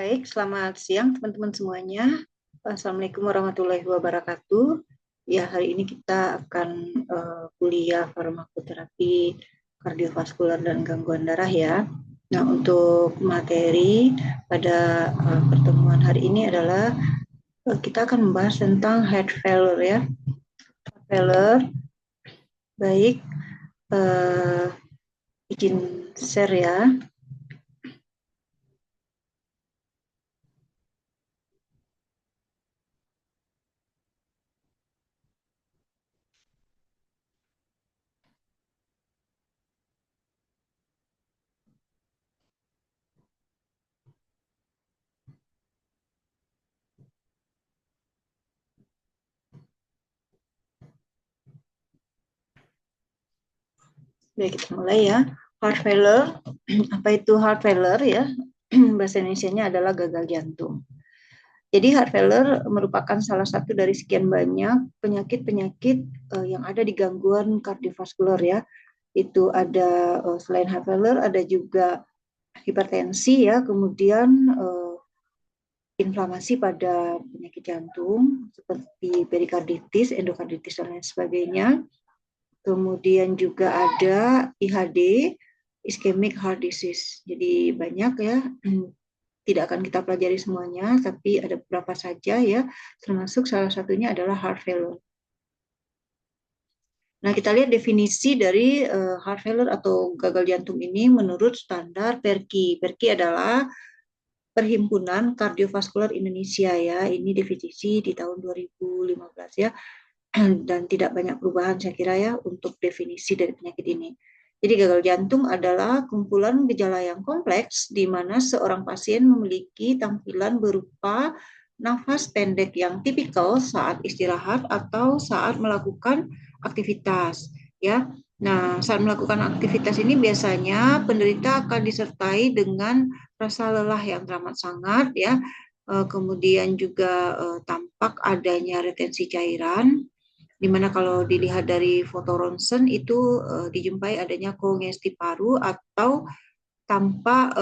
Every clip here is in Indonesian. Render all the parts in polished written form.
Baik, selamat siang teman-teman semuanya. Assalamualaikum warahmatullahi wabarakatuh. Ya, hari ini kita akan kuliah farmakoterapi kardiovaskular dan gangguan darah ya. Nah, untuk materi pada pertemuan hari ini adalah kita akan membahas tentang heart failure ya. Heart failure, baik, izin share ya. Baik, kita mulai ya. Heart failure, apa itu heart failure ya? Bahasa Indonesianya adalah gagal jantung. Jadi heart failure merupakan salah satu dari sekian banyak penyakit-penyakit yang ada di gangguan kardiovaskular ya. Itu ada selain heart failure ada juga hipertensi ya, kemudian inflamasi pada penyakit jantung seperti perikarditis, endokarditis dan lain sebagainya. Kemudian juga ada IHD, ischemic heart disease. Jadi banyak ya, tidak akan kita pelajari semuanya, tapi ada beberapa saja ya, termasuk salah satunya adalah heart failure. Nah, kita lihat definisi dari heart failure atau gagal jantung ini menurut standar PERKI. PERKI adalah Perhimpunan Kardiovaskular Indonesia ya. Ini definisi di tahun 2015 ya. Dan tidak banyak perubahan saya kira ya untuk definisi dari penyakit ini. Jadi gagal jantung adalah kumpulan gejala yang kompleks di mana seorang pasien memiliki tampilan berupa nafas pendek yang tipikal saat istirahat atau saat melakukan aktivitas ya. Nah, saat melakukan aktivitas ini biasanya penderita akan disertai dengan rasa lelah yang teramat sangat ya. Kemudian juga tampak adanya retensi cairan, di mana kalau dilihat dari foto ronsen itu dijumpai adanya kongesti paru atau tanpa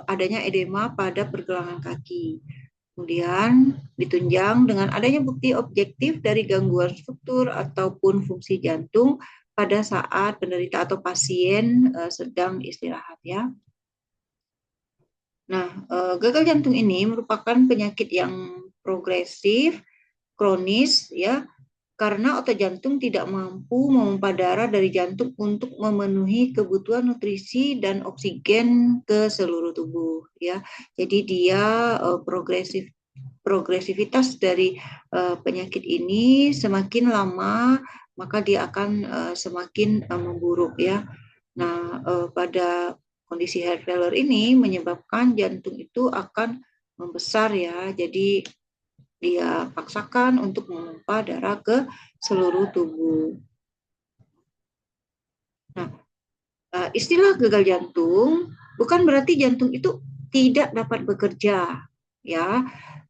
adanya edema pada pergelangan kaki. Kemudian ditunjang dengan adanya bukti objektif dari gangguan struktur ataupun fungsi jantung pada saat penderita atau pasien sedang istirahat ya. Nah, gagal jantung ini merupakan penyakit yang progresif, kronis ya, karena otot jantung tidak mampu memompa darah dari jantung untuk memenuhi kebutuhan nutrisi dan oksigen ke seluruh tubuh ya. Jadi dia progresivitas dari penyakit ini semakin lama maka dia akan semakin memburuk ya. Nah, pada kondisi heart failure ini menyebabkan jantung itu akan membesar ya. Jadi dia paksakan untuk memompa darah ke seluruh tubuh. Nah, istilah gagal jantung bukan berarti jantung itu tidak dapat bekerja, ya.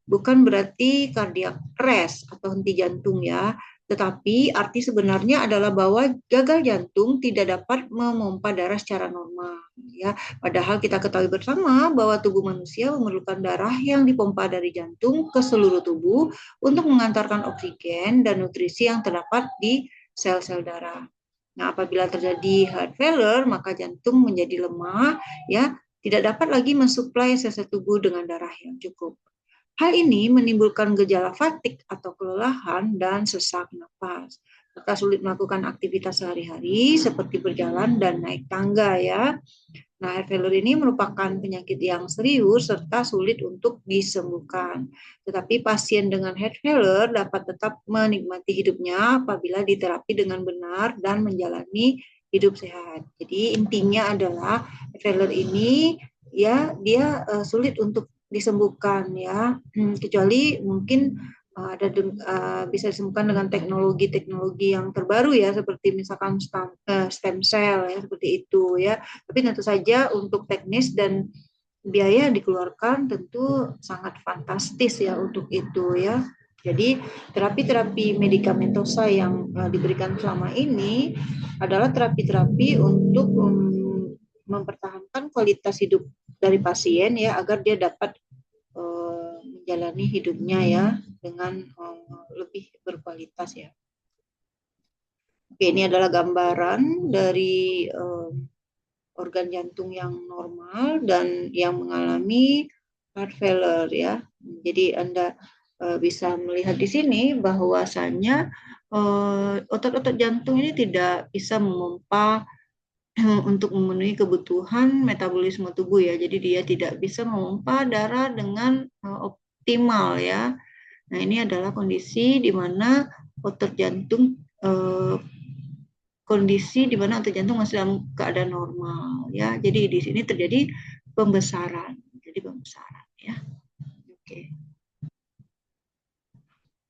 Bukan berarti cardiac arrest atau henti jantung ya. Tetapi arti sebenarnya adalah bahwa gagal jantung tidak dapat memompa darah secara normal ya. Padahal kita ketahui bersama bahwa tubuh manusia memerlukan darah yang dipompa dari jantung ke seluruh tubuh untuk mengantarkan oksigen dan nutrisi yang terdapat di sel-sel darah. Nah, apabila terjadi heart failure, maka jantung menjadi lemah ya, tidak dapat lagi mensuplai sel-sel tubuh dengan darah yang cukup. Hal ini menimbulkan gejala fatigue atau kelelahan dan sesak napas, serta sulit melakukan aktivitas sehari-hari seperti berjalan dan naik tangga ya. Nah, heart failure ini merupakan penyakit yang serius serta sulit untuk disembuhkan. Tetapi pasien dengan heart failure dapat tetap menikmati hidupnya apabila diterapi dengan benar dan menjalani hidup sehat. Jadi intinya adalah heart failure ini ya dia sulit untuk disembuhkan ya, kecuali mungkin ada bisa disembuhkan dengan teknologi-teknologi yang terbaru ya, seperti misalkan stem cell ya, seperti itu ya. Tapi tentu saja untuk teknis dan biaya yang dikeluarkan tentu sangat fantastis ya untuk itu ya. Jadi terapi-terapi medikamentosa yang diberikan selama ini adalah terapi-terapi untuk mempertahankan kualitas hidup dari pasien ya, agar dia dapat menjalani hidupnya ya dengan lebih berkualitas ya. Oke, ini adalah gambaran dari organ jantung yang normal dan yang mengalami heart failure ya. Jadi Anda bisa melihat di sini bahwasanya otot-otot jantung ini tidak bisa memompa untuk memenuhi kebutuhan metabolisme tubuh ya. Jadi dia tidak bisa memompa darah dengan optimal ya. Nah, ini adalah kondisi di mana otot jantung kondisi di mana otot jantung masih dalam keadaan normal ya. Jadi di sini terjadi pembesaran. Jadi pembesaran ya. Oke.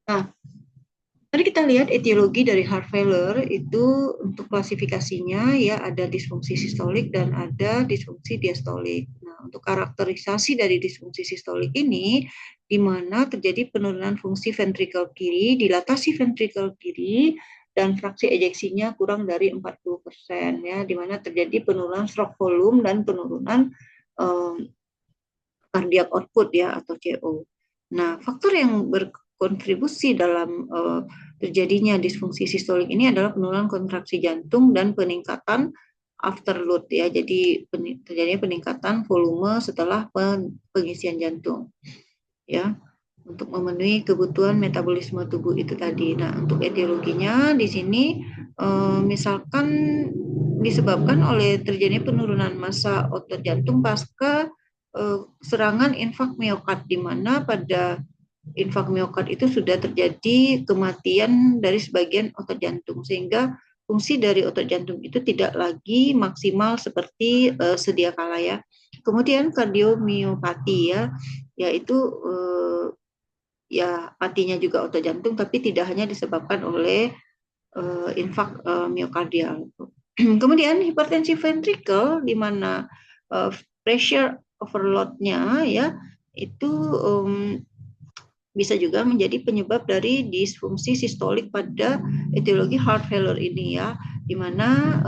Nah, tadi kita lihat etiologi dari heart failure itu untuk klasifikasinya ya ada disfungsi sistolik dan ada disfungsi diastolik. Nah, untuk karakterisasi dari disfungsi sistolik ini di mana terjadi penurunan fungsi ventrikel kiri, dilatasi ventrikel kiri dan fraksi ejeksinya kurang dari 40% ya, di mana terjadi penurunan stroke volume dan penurunan cardiac output ya atau CO. Nah, faktor yang berkontribusi dalam terjadinya disfungsi sistolik ini adalah penurunan kontraksi jantung dan peningkatan afterload ya. Jadi terjadinya peningkatan volume setelah pengisian jantung ya untuk memenuhi kebutuhan metabolisme tubuh itu tadi. Nah, untuk etiologinya di sini misalkan disebabkan oleh terjadinya penurunan massa otot jantung pasca serangan infak miokard di mana pada infak miokard itu sudah terjadi kematian dari sebagian otot jantung sehingga fungsi dari otot jantung itu tidak lagi maksimal seperti sedia kala ya. Kemudian kardiomiopati ya, yaitu ya matinya juga otot jantung tapi tidak hanya disebabkan oleh infak miokardial. Kemudian hipertensi ventrikel di mana pressure overload-nya ya itu bisa juga menjadi penyebab dari disfungsi sistolik pada etiologi heart failure ini ya, di mana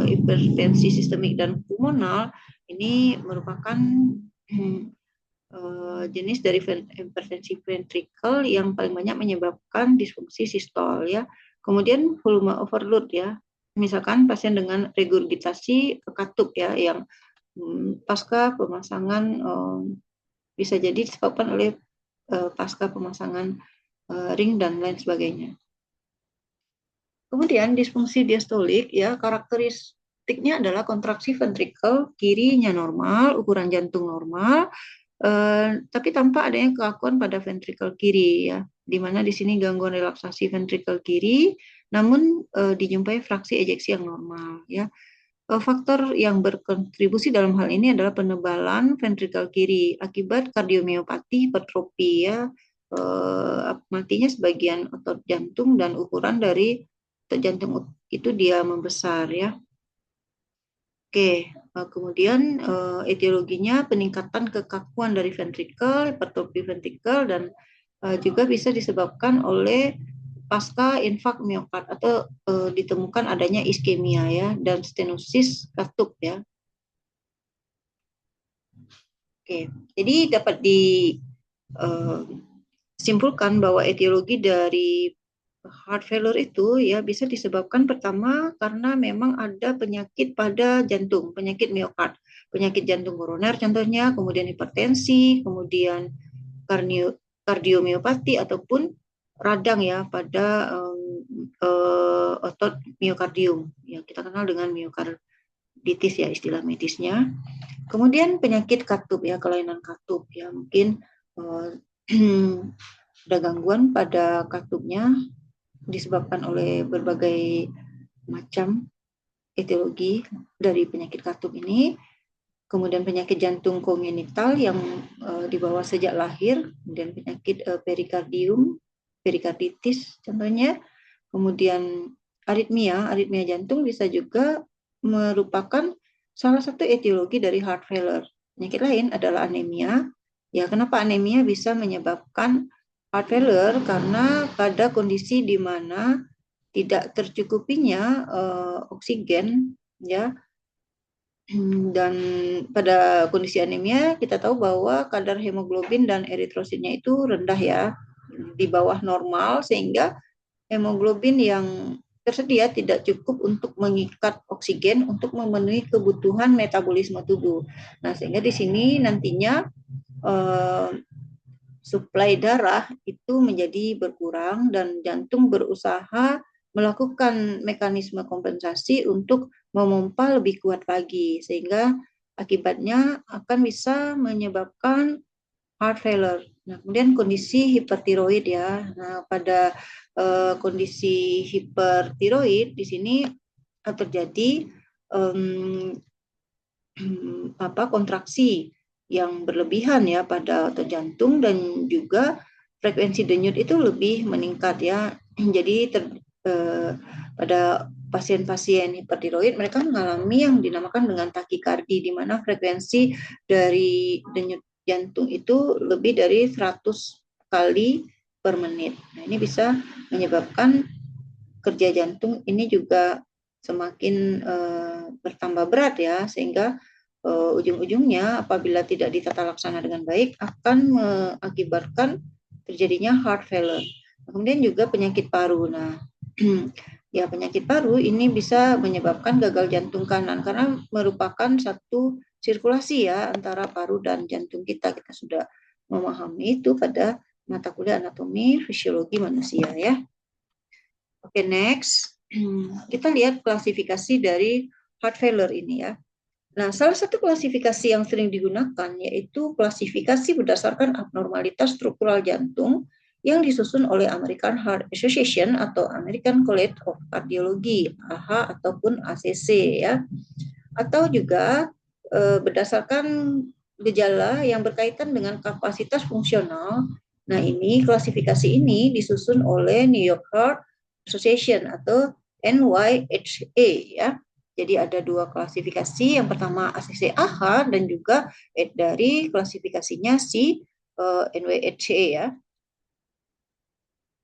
hipertensi sistemik dan pulmonal ini merupakan jenis dari hipertensi ventrikel yang paling banyak menyebabkan disfungsi sistol ya. Kemudian volume overload ya. Misalkan pasien dengan regurgitasi katup ya yang pasca pemasangan bisa jadi disebabkan oleh pasca pemasangan ring dan lain sebagainya. Kemudian disfungsi diastolik ya karakteristiknya adalah kontraksi ventrikel kirinya normal, ukuran jantung normal, tapi tanpa adanya keakuan pada ventrikel kiri ya, di mana di sini gangguan relaksasi ventrikel kiri, namun dijumpai fraksi ejeksi yang normal ya. Faktor yang berkontribusi dalam hal ini adalah penebalan ventrikel kiri akibat kardiomiopati hipertrofi ya, matinya sebagian otot jantung dan ukuran dari otot jantung itu dia membesar ya. Oke, kemudian etiologinya peningkatan kekakuan dari ventrikel, hipertrofi ventrikel, dan juga bisa disebabkan oleh pasca infak miokard atau ditemukan adanya iskemia ya dan stenosis katup ya. Oke, jadi dapat disimpulkan bahwa etiologi dari heart failure itu ya bisa disebabkan pertama karena memang ada penyakit pada jantung, penyakit miokard, penyakit jantung koroner contohnya, kemudian hipertensi, kemudian kardiomiopati ataupun radang ya pada otot miokardium yang kita kenal dengan miokarditis ya istilah medisnya. Kemudian penyakit katup ya, kelainan katup ya mungkin ada gangguan pada katupnya disebabkan oleh berbagai macam etiologi dari penyakit katup ini. Kemudian penyakit jantung kongenital yang dibawa sejak lahir, kemudian penyakit perikardium, perikarditis contohnya. Kemudian aritmia jantung bisa juga merupakan salah satu etiologi dari heart failure. Penyakit lain adalah anemia. Ya, kenapa anemia bisa menyebabkan heart failure? Karena pada kondisi di mana tidak tercukupinya oksigen ya Dan pada kondisi anemia kita tahu bahwa kadar hemoglobin dan eritrositnya itu rendah ya, di bawah normal, sehingga hemoglobin yang tersedia tidak cukup untuk mengikat oksigen untuk memenuhi kebutuhan metabolisme tubuh. Nah, sehingga di sini nantinya eh, suplai darah itu menjadi berkurang dan jantung berusaha melakukan mekanisme kompensasi untuk memompa lebih kuat lagi, sehingga akibatnya akan bisa menyebabkan heart failure. Nah, kemudian kondisi hipertiroid ya. Nah, pada kondisi hipertiroid di sini terjadi um, kontraksi yang berlebihan ya pada otot jantung, dan juga frekuensi denyut itu lebih meningkat ya. Jadi pada pasien-pasien hipertiroid mereka mengalami yang dinamakan dengan takikardi, di mana frekuensi dari denyut jantung itu lebih dari 100 kali per menit. Nah, ini bisa menyebabkan kerja jantung ini juga semakin bertambah berat ya, sehingga ujung-ujungnya apabila tidak ditata laksana dengan baik akan mengakibatkan terjadinya heart failure. Kemudian juga penyakit paru. Nah, ya penyakit paru ini bisa menyebabkan gagal jantung kanan karena merupakan satu sirkulasi ya antara paru dan jantung kita. Kita sudah memahami itu pada mata kuliah anatomi fisiologi manusia ya. Oke, next. Kita lihat klasifikasi dari heart failure ini ya. Nah, salah satu klasifikasi yang sering digunakan yaitu klasifikasi berdasarkan abnormalitas struktural jantung yang disusun oleh American Heart Association atau American College of Cardiology, AHA ataupun ACC ya. Atau juga berdasarkan gejala yang berkaitan dengan kapasitas fungsional. Nah, ini klasifikasi ini disusun oleh New York Heart Association atau NYHA ya. Jadi ada dua klasifikasi, yang pertama ACC-AHA dan juga dari klasifikasinya si NYHA ya.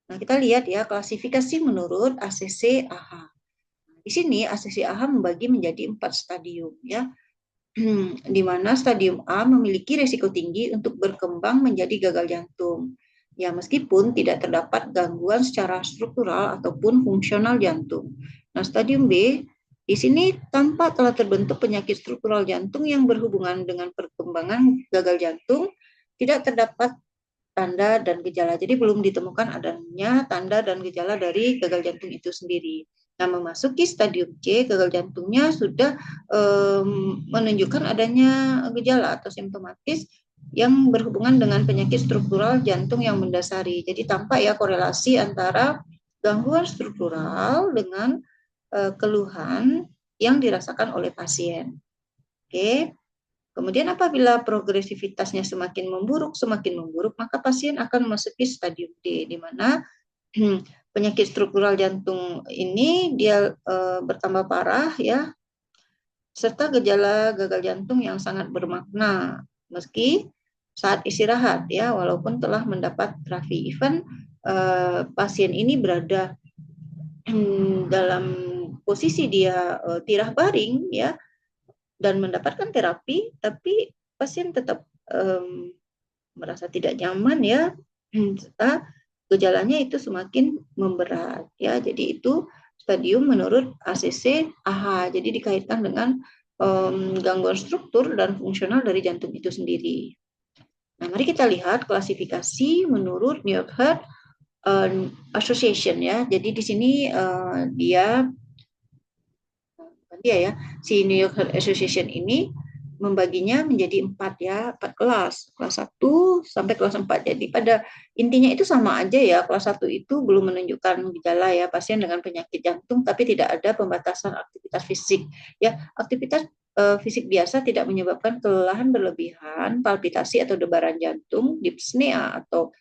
Nah, kita lihat ya klasifikasi menurut ACC-AHA. Di sini ACC-AHA membagi menjadi 4 stadium ya. Di mana stadium A memiliki risiko tinggi untuk berkembang menjadi gagal jantung. Ya, meskipun tidak terdapat gangguan secara struktural ataupun fungsional jantung. Nah, stadium B di sini tampak telah terbentuk penyakit struktural jantung yang berhubungan dengan perkembangan gagal jantung, tidak terdapat tanda dan gejala. Jadi belum ditemukan adanya tanda dan gejala dari gagal jantung itu sendiri. Nah, memasuki stadium C, gagal jantungnya sudah menunjukkan adanya gejala atau simptomatis yang berhubungan dengan penyakit struktural jantung yang mendasari. Jadi tampak ya korelasi antara gangguan struktural dengan keluhan yang dirasakan oleh pasien. Oke. Kemudian apabila progresivitasnya semakin memburuk, maka pasien akan memasuki stadium D, di mana penyakit struktural jantung ini dia bertambah parah ya, serta gejala gagal jantung yang sangat bermakna meski saat istirahat ya, walaupun telah mendapat terapi. Even pasien ini berada dalam posisi dia tirah baring ya dan mendapatkan terapi, tapi pasien tetap merasa tidak nyaman ya, serta gejalanya itu semakin memberat ya. Jadi itu stadium menurut ACC-AHA. Jadi dikaitkan dengan gangguan struktur dan fungsional dari jantung itu sendiri. Nah, mari kita lihat klasifikasi menurut New York Heart Association ya. Jadi di sini dia ya, si New York Heart Association ini membaginya menjadi 4 ya, 4 kelas 1 sampai kelas 4. Jadi pada intinya itu sama aja ya. Kelas 1 itu belum menunjukkan gejala ya, pasien dengan penyakit jantung tapi tidak ada pembatasan aktivitas fisik ya. Aktivitas fisik biasa tidak menyebabkan kelelahan berlebihan, palpitasi atau debaran jantung, dyspnea atau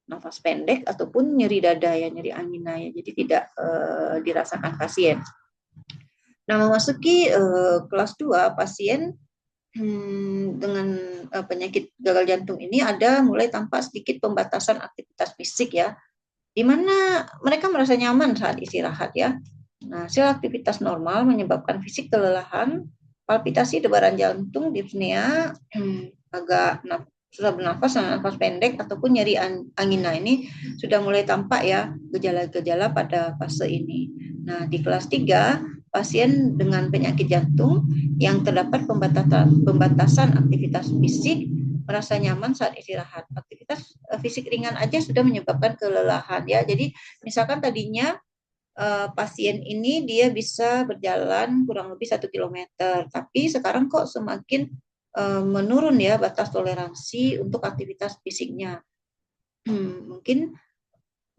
nafas pendek ataupun nyeri dada ya, nyeri angina ya. Jadi tidak dirasakan pasien. Nah, memasuki kelas 2, pasien dengan penyakit gagal jantung ini ada mulai tampak sedikit pembatasan aktivitas fisik ya, di mana mereka merasa nyaman saat istirahat ya. Nah, sel aktivitas normal menyebabkan fisik kelelahan, palpitasi debaran jantung, dyspnea, agak susah bernafas, nafas pendek, ataupun nyeri angina. Ini sudah mulai tampak ya gejala-gejala pada fase ini. Nah, di kelas 3, pasien dengan penyakit jantung yang terdapat pembatasan aktivitas fisik merasa nyaman saat istirahat. Aktivitas fisik ringan aja sudah menyebabkan kelelahan ya. Jadi misalkan tadinya pasien ini dia bisa berjalan kurang lebih 1 kilometer, tapi sekarang kok semakin menurun ya batas toleransi untuk aktivitas fisiknya. Mungkin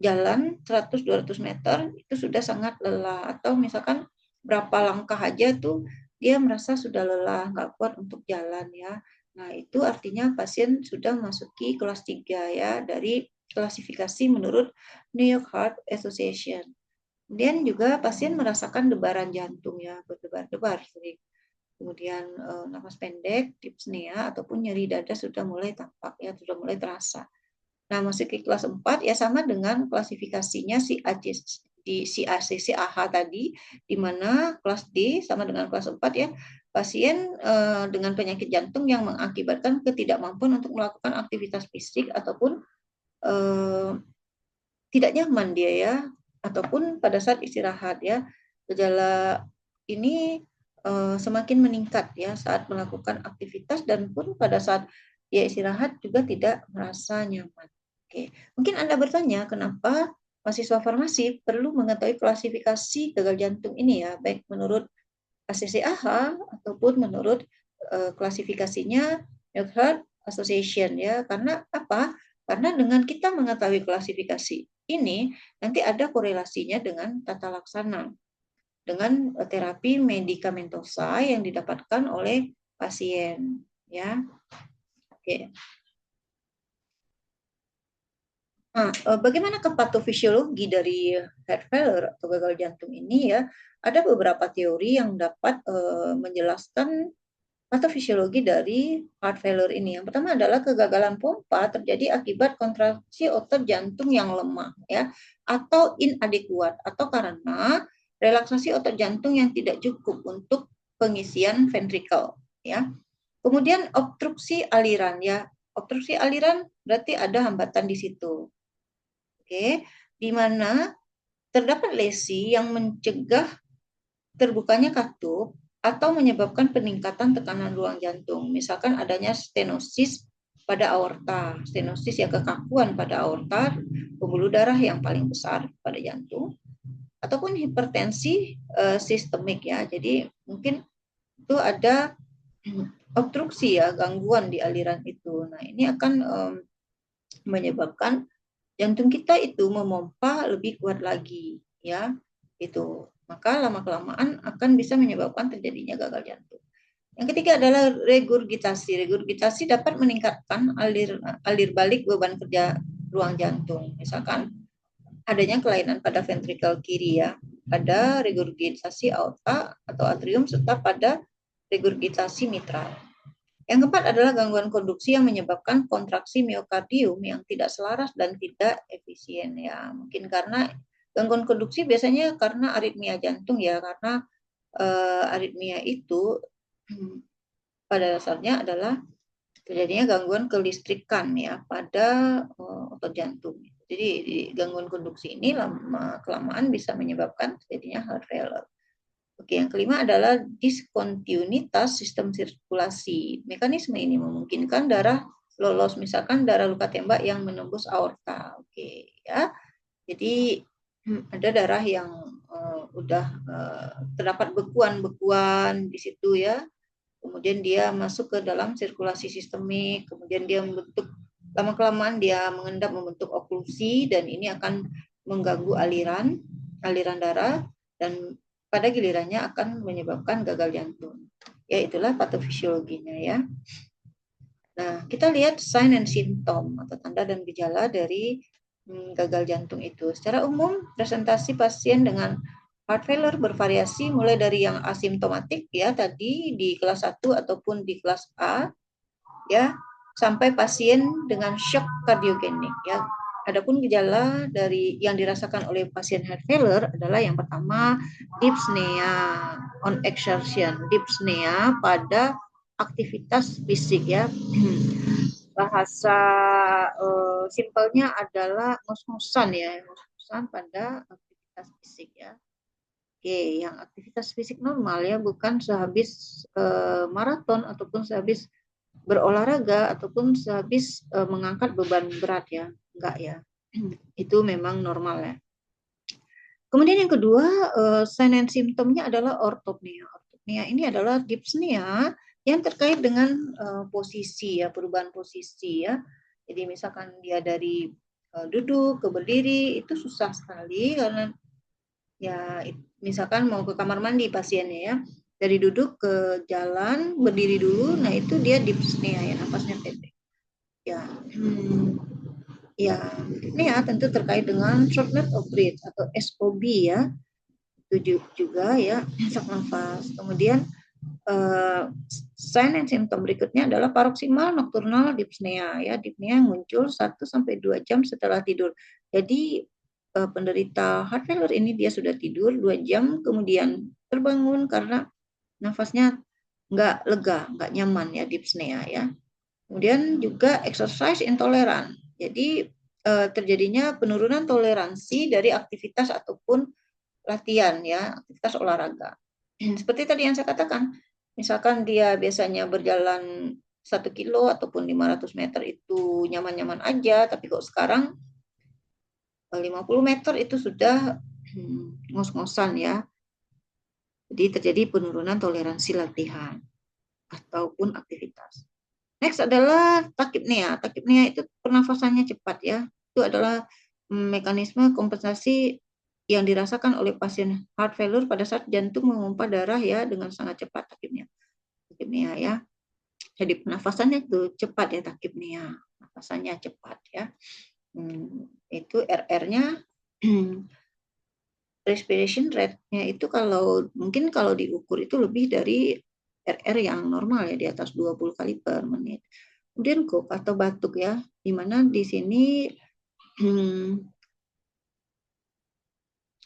jalan 100-200 meter itu sudah sangat lelah, atau misalkan berapa langkah aja tuh dia merasa sudah lelah, nggak kuat untuk jalan ya. Nah, itu artinya pasien sudah masuki kelas 3 ya dari klasifikasi menurut New York Heart Association. Kemudian juga pasien merasakan debaran jantung ya, berdebar-debar sering. Kemudian nafas pendek, dyspnea ataupun nyeri dada sudah mulai tampak ya, sudah mulai terasa. Nah, masuk ke kelas 4 ya sama dengan klasifikasinya si ACC AH tadi, di mana kelas D sama dengan kelas 4 ya, pasien dengan penyakit jantung yang mengakibatkan ketidakmampuan untuk melakukan aktivitas fisik ataupun tidak nyaman dia ya, ataupun pada saat istirahat ya. Gejala ini semakin meningkat ya saat melakukan aktivitas, dan pun pada saat dia istirahat juga tidak merasa nyaman. Oke, mungkin Anda bertanya kenapa mahasiswa farmasi perlu mengetahui klasifikasi gagal jantung ini ya, baik menurut ACCAH ataupun menurut klasifikasinya New Heart Association ya. Karena apa? Karena dengan kita mengetahui klasifikasi ini, nanti ada korelasinya dengan tata laksana, dengan terapi medikamentosa yang didapatkan oleh pasien ya. Oke. Nah, bagaimana patofisiologi dari heart failure atau gagal jantung ini ya? Ada beberapa teori yang dapat menjelaskan patofisiologi dari heart failure ini. Yang pertama adalah kegagalan pompa terjadi akibat kontraksi otot jantung yang lemah ya, atau inadequate, atau karena relaksasi otot jantung yang tidak cukup untuk pengisian ventricle ya. Kemudian obstruksi aliran ya. Obstruksi aliran berarti ada hambatan di situ. Oke, di mana terdapat lesi yang mencegah terbukanya katup atau menyebabkan peningkatan tekanan ruang jantung. Misalkan adanya stenosis pada aorta, stenosis ya, kekakuan pada aorta, pembuluh darah yang paling besar pada jantung, ataupun hipertensi sistemik ya. Jadi mungkin itu ada obstruksi ya, gangguan di aliran itu. Nah, ini akan menyebabkan jantung kita itu memompa lebih kuat lagi ya, itu. Maka lama-kelamaan akan bisa menyebabkan terjadinya gagal jantung. Yang ketiga adalah regurgitasi. Regurgitasi dapat meningkatkan alir balik beban kerja ruang jantung. Misalkan adanya kelainan pada ventrikel kiri ya, pada regurgitasi aorta atau atrium, serta pada regurgitasi mitral. Yang keempat adalah gangguan konduksi yang menyebabkan kontraksi miokardium yang tidak selaras dan tidak efisien ya. Mungkin karena gangguan konduksi biasanya karena aritmia jantung ya, karena aritmia itu pada dasarnya adalah terjadinya gangguan kelistrikan ya pada otot jantung. Jadi gangguan konduksi ini lama kelamaan bisa menyebabkan terjadinya heart failure. Oke, yang kelima adalah diskontinuitas sistem sirkulasi. Mekanisme ini memungkinkan darah lolos, misalkan darah luka tembak yang menembus aorta. Oke, ya. Jadi ada darah yang terdapat bekuan-bekuan di situ ya. Kemudian dia masuk ke dalam sirkulasi sistemik, kemudian dia membentuk, lama-kelamaan dia mengendap membentuk oklusi, dan ini akan mengganggu aliran darah, dan pada gilirannya akan menyebabkan gagal jantung. Ya, itulah patofisiologinya ya. Nah, kita lihat sign and symptom atau tanda dan gejala dari gagal jantung itu. Secara umum, presentasi pasien dengan heart failure bervariasi mulai dari yang asimptomatik ya tadi di kelas 1 ataupun di kelas A ya, sampai pasien dengan shock kardiogenik ya. Adapun gejala dari yang dirasakan oleh pasien heart failure adalah yang pertama dyspnea on exertion, dyspnea pada aktivitas fisik ya. Bahasa simpelnya adalah ngos-ngosan ya, ngos-ngosan pada aktivitas fisik ya. Oke, yang aktivitas fisik normal ya, bukan sehabis maraton ataupun sehabis berolahraga ataupun sehabis mengangkat beban berat ya, enggak ya. Itu memang normal ya. Kemudian yang kedua, sign and symptomnya adalah ortopnea. Ortopnea ini adalah dyspnea yang terkait dengan posisi ya, perubahan posisi ya. Jadi misalkan dia dari duduk ke berdiri itu susah sekali karena ya misalkan mau ke kamar mandi pasiennya ya, dari duduk ke jalan berdiri dulu, nah itu dia dyspnea ya, napasnya pendek ya. Ya ini ya tentu terkait dengan shortness of breath atau SOB ya, itu juga ya, sesak nafas. Kemudian sign and symptom berikutnya adalah paroksimal nocturnal dyspnea ya, dyspnea yang muncul 1-2 jam setelah tidur. Jadi penderita heart failure ini dia sudah tidur 2 jam kemudian terbangun karena nafasnya nggak lega, nggak nyaman ya, dyspnea ya. Kemudian juga exercise intolerant. Jadi terjadinya penurunan toleransi dari aktivitas ataupun latihan ya, aktivitas olahraga. Seperti tadi yang saya katakan, misalkan dia biasanya berjalan 1 kilo ataupun 500 meter itu nyaman-nyaman aja, tapi kok sekarang 50 meter itu sudah ngos-ngosan ya. Jadi terjadi penurunan toleransi latihan ataupun aktivitas. Next adalah takipnea. Takipnea itu pernafasannya cepat ya. Itu adalah mekanisme kompensasi yang dirasakan oleh pasien heart failure pada saat jantung memompa darah ya dengan sangat cepat, takipnea. Takipnea ya. Jadi pernafasannya itu cepat ya, takipnea. Nafasannya cepat ya. Itu RR-nya respiration rate-nya itu mungkin kalau diukur itu lebih dari RR yang normal ya, di atas 20 kali per menit. Kemudian cough atau batuk ya, di mana di sini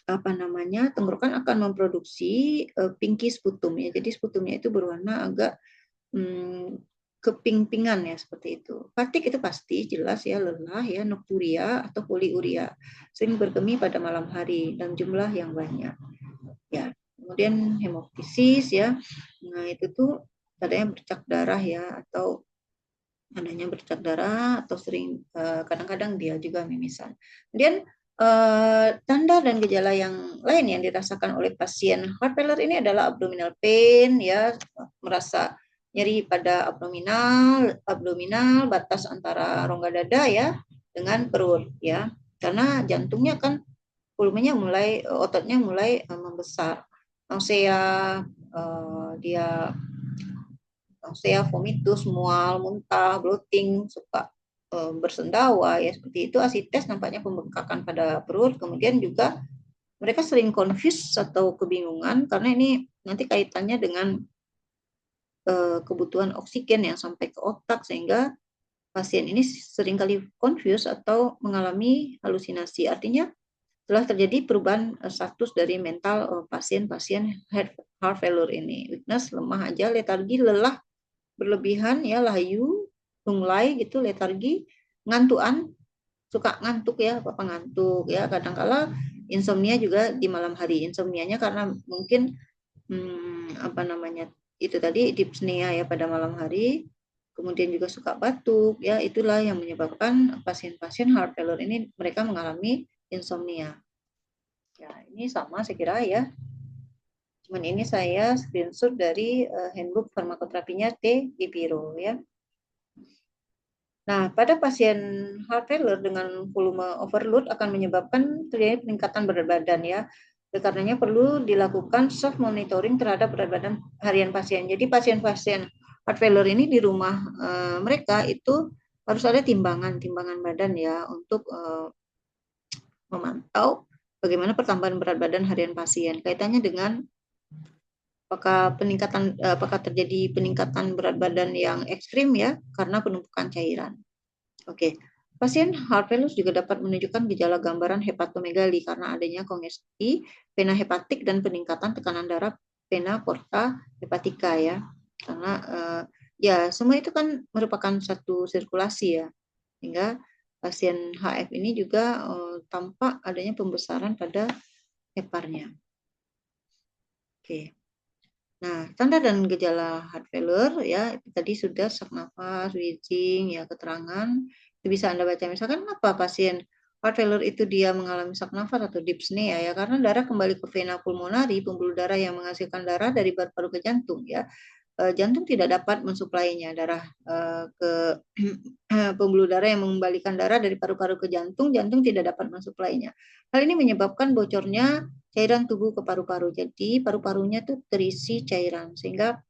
tenggorokan akan memproduksi pinky sputum ya. Jadi sputumnya itu berwarna agak keping-pingan ya, seperti itu. Fatigue itu pasti jelas ya, lelah ya, nokturia atau poliuria, sering berkemih pada malam hari dan jumlah yang banyak ya. Kemudian hemoptisis ya, nah itu tuh adanya bercak darah ya, atau adanya bercak darah atau sering kadang-kadang dia juga mimisan. Kemudian tanda dan gejala yang lain yang dirasakan oleh pasien heart failure ini adalah abdominal pain ya, merasa nyeri pada abdominal batas antara rongga dada ya dengan perut ya, karena jantungnya kan volumenya ototnya mulai membesar. Nausea, vomitus, mual, muntah, bloating, suka bersendawa ya, seperti itu. Asites nampaknya pembengkakan pada perut. Kemudian juga mereka sering confuse atau kebingungan karena ini nanti kaitannya dengan kebutuhan oksigen yang sampai ke otak, sehingga pasien ini seringkali confuse atau mengalami halusinasi. Artinya telah terjadi perubahan status dari mental pasien-pasien heart failure ini. Weakness, lemah aja, letargi, lelah berlebihan ya, layu, lunglai gitu, letargi, ngantuan, suka ngantuk ya, apa ngantuk ya, kadangkala insomnia juga di malam hari. Insomnianya karena mungkin itu tadi dyspnea ya pada malam hari, kemudian juga suka batuk ya, itulah yang menyebabkan pasien-pasien heart failure ini mereka mengalami insomnia. Ya, ini sama saya kira ya. Cuman ini saya screenshot dari handbook farmakoterapinya T. Dipiro ya. Nah, pada pasien heart failure dengan volume overload akan menyebabkan terjadi peningkatan berat badan ya. Oleh karenanya perlu dilakukan self monitoring terhadap berat badan harian pasien. Jadi pasien-pasien heart failure ini di rumah mereka itu harus ada timbangan badan ya, untuk memantau bagaimana pertambahan berat badan harian pasien. Kaitannya dengan apakah terjadi peningkatan berat badan yang ekstrim ya karena penumpukan cairan. Oke. Pasien heart failure juga dapat menunjukkan gejala gambaran hepatomegali karena adanya kongesti vena hepatik dan peningkatan tekanan darah vena porta hepatika ya. Karena ya semua itu kan merupakan satu sirkulasi ya. Sehingga pasien HF ini juga tampak adanya pembesaran pada heparnya. Oke. Nah, tanda dan gejala heart failure ya itu tadi sudah sesak nafas, wheezing, ya keterangan itu bisa Anda baca. Misalkan apa pasien heart failure itu dia mengalami sesak nafas atau dyspnea ya karena darah kembali ke vena pulmonari, pembuluh darah yang menghasilkan darah dari paru-paru ke jantung ya. Jantung tidak dapat mensuplainya darah ke pembuluh darah yang mengembalikan darah dari paru-paru ke jantung, jantung tidak dapat mensuplainya. Hal ini menyebabkan bocornya cairan tubuh ke paru-paru. Jadi paru-parunya tuh terisi cairan sehingga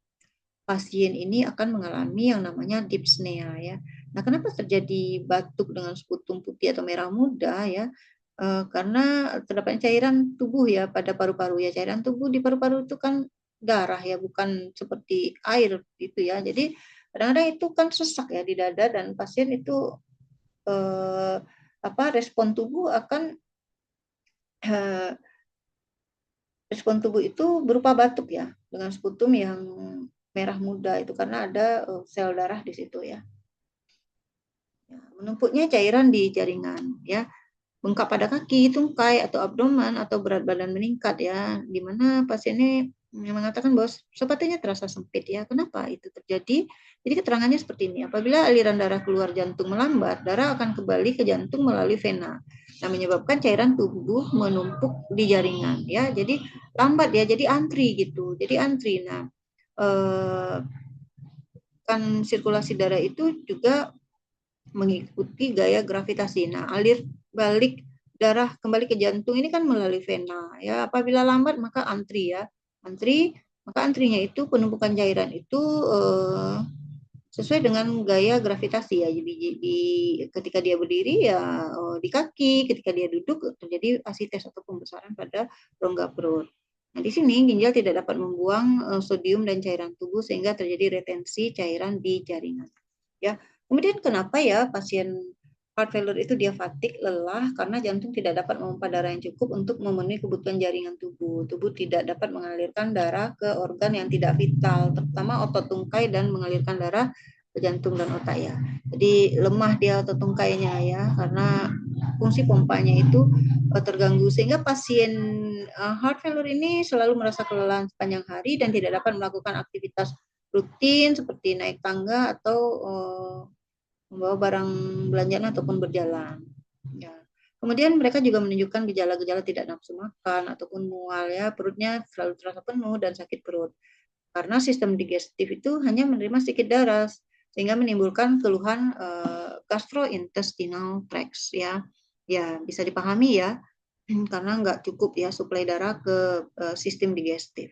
pasien ini akan mengalami yang namanya dyspnea ya. Nah, kenapa terjadi batuk dengan sputum putih atau merah muda ya? Karena terdapat cairan tubuh ya pada paru-paru ya. Cairan tubuh di paru-paru itu kan darah ya, bukan seperti air gitu ya. Jadi kadang-kadang itu kan sesak ya di dada dan pasien itu respon tubuh akan eh, respon tubuh itu berupa batuk ya dengan sputum yang merah muda itu karena ada sel darah di situ ya. Menumpuknya cairan di jaringan ya, bengkak pada kaki, tungkai atau abdomen atau berat badan meningkat ya, di mana pasien ini mengatakan bahwa sepatunya terasa sempit ya. Kenapa itu terjadi? Jadi keterangannya seperti ini. Apabila aliran darah keluar jantung melambat, darah akan kembali ke jantung melalui vena. Nah, menyebabkan cairan tubuh menumpuk di jaringan ya. Jadi lambat ya, jadi antri gitu. Jadi antri. Nah, kan sirkulasi darah itu juga mengikuti gaya gravitasi. Nah, alir balik darah kembali ke jantung ini kan melalui vena. Ya, apabila lambat maka antri ya. Antri, maka antrinya itu penumpukan cairan itu sesuai dengan gaya gravitasi ya. Jadi ketika dia berdiri ya di kaki, ketika dia duduk terjadi asites atau pembesaran pada rongga perut. Nah, di sini ginjal tidak dapat membuang sodium dan cairan tubuh sehingga terjadi retensi cairan di jaringan. Ya, kemudian kenapa ya pasien heart failure itu dia fatigue, lelah karena jantung tidak dapat memompa darah yang cukup untuk memenuhi kebutuhan jaringan tubuh. Tubuh tidak dapat mengalirkan darah ke organ yang tidak vital, terutama otot tungkai dan mengalirkan darah ke jantung dan otak ya. Jadi lemah dia otot tungkainya ya karena fungsi pompanya itu terganggu sehingga pasien heart failure ini selalu merasa kelelahan sepanjang hari dan tidak dapat melakukan aktivitas rutin seperti naik tangga atau membawa barang belanjaan ataupun berjalan. Ya. Kemudian mereka juga menunjukkan gejala-gejala tidak nafsu makan ataupun mual ya, perutnya selalu terasa penuh dan sakit perut. Karena sistem digestif itu hanya menerima sedikit darah sehingga menimbulkan keluhan gastrointestinal tract ya. Ya, bisa dipahami ya karena nggak cukup ya suplai darah ke sistem digestif.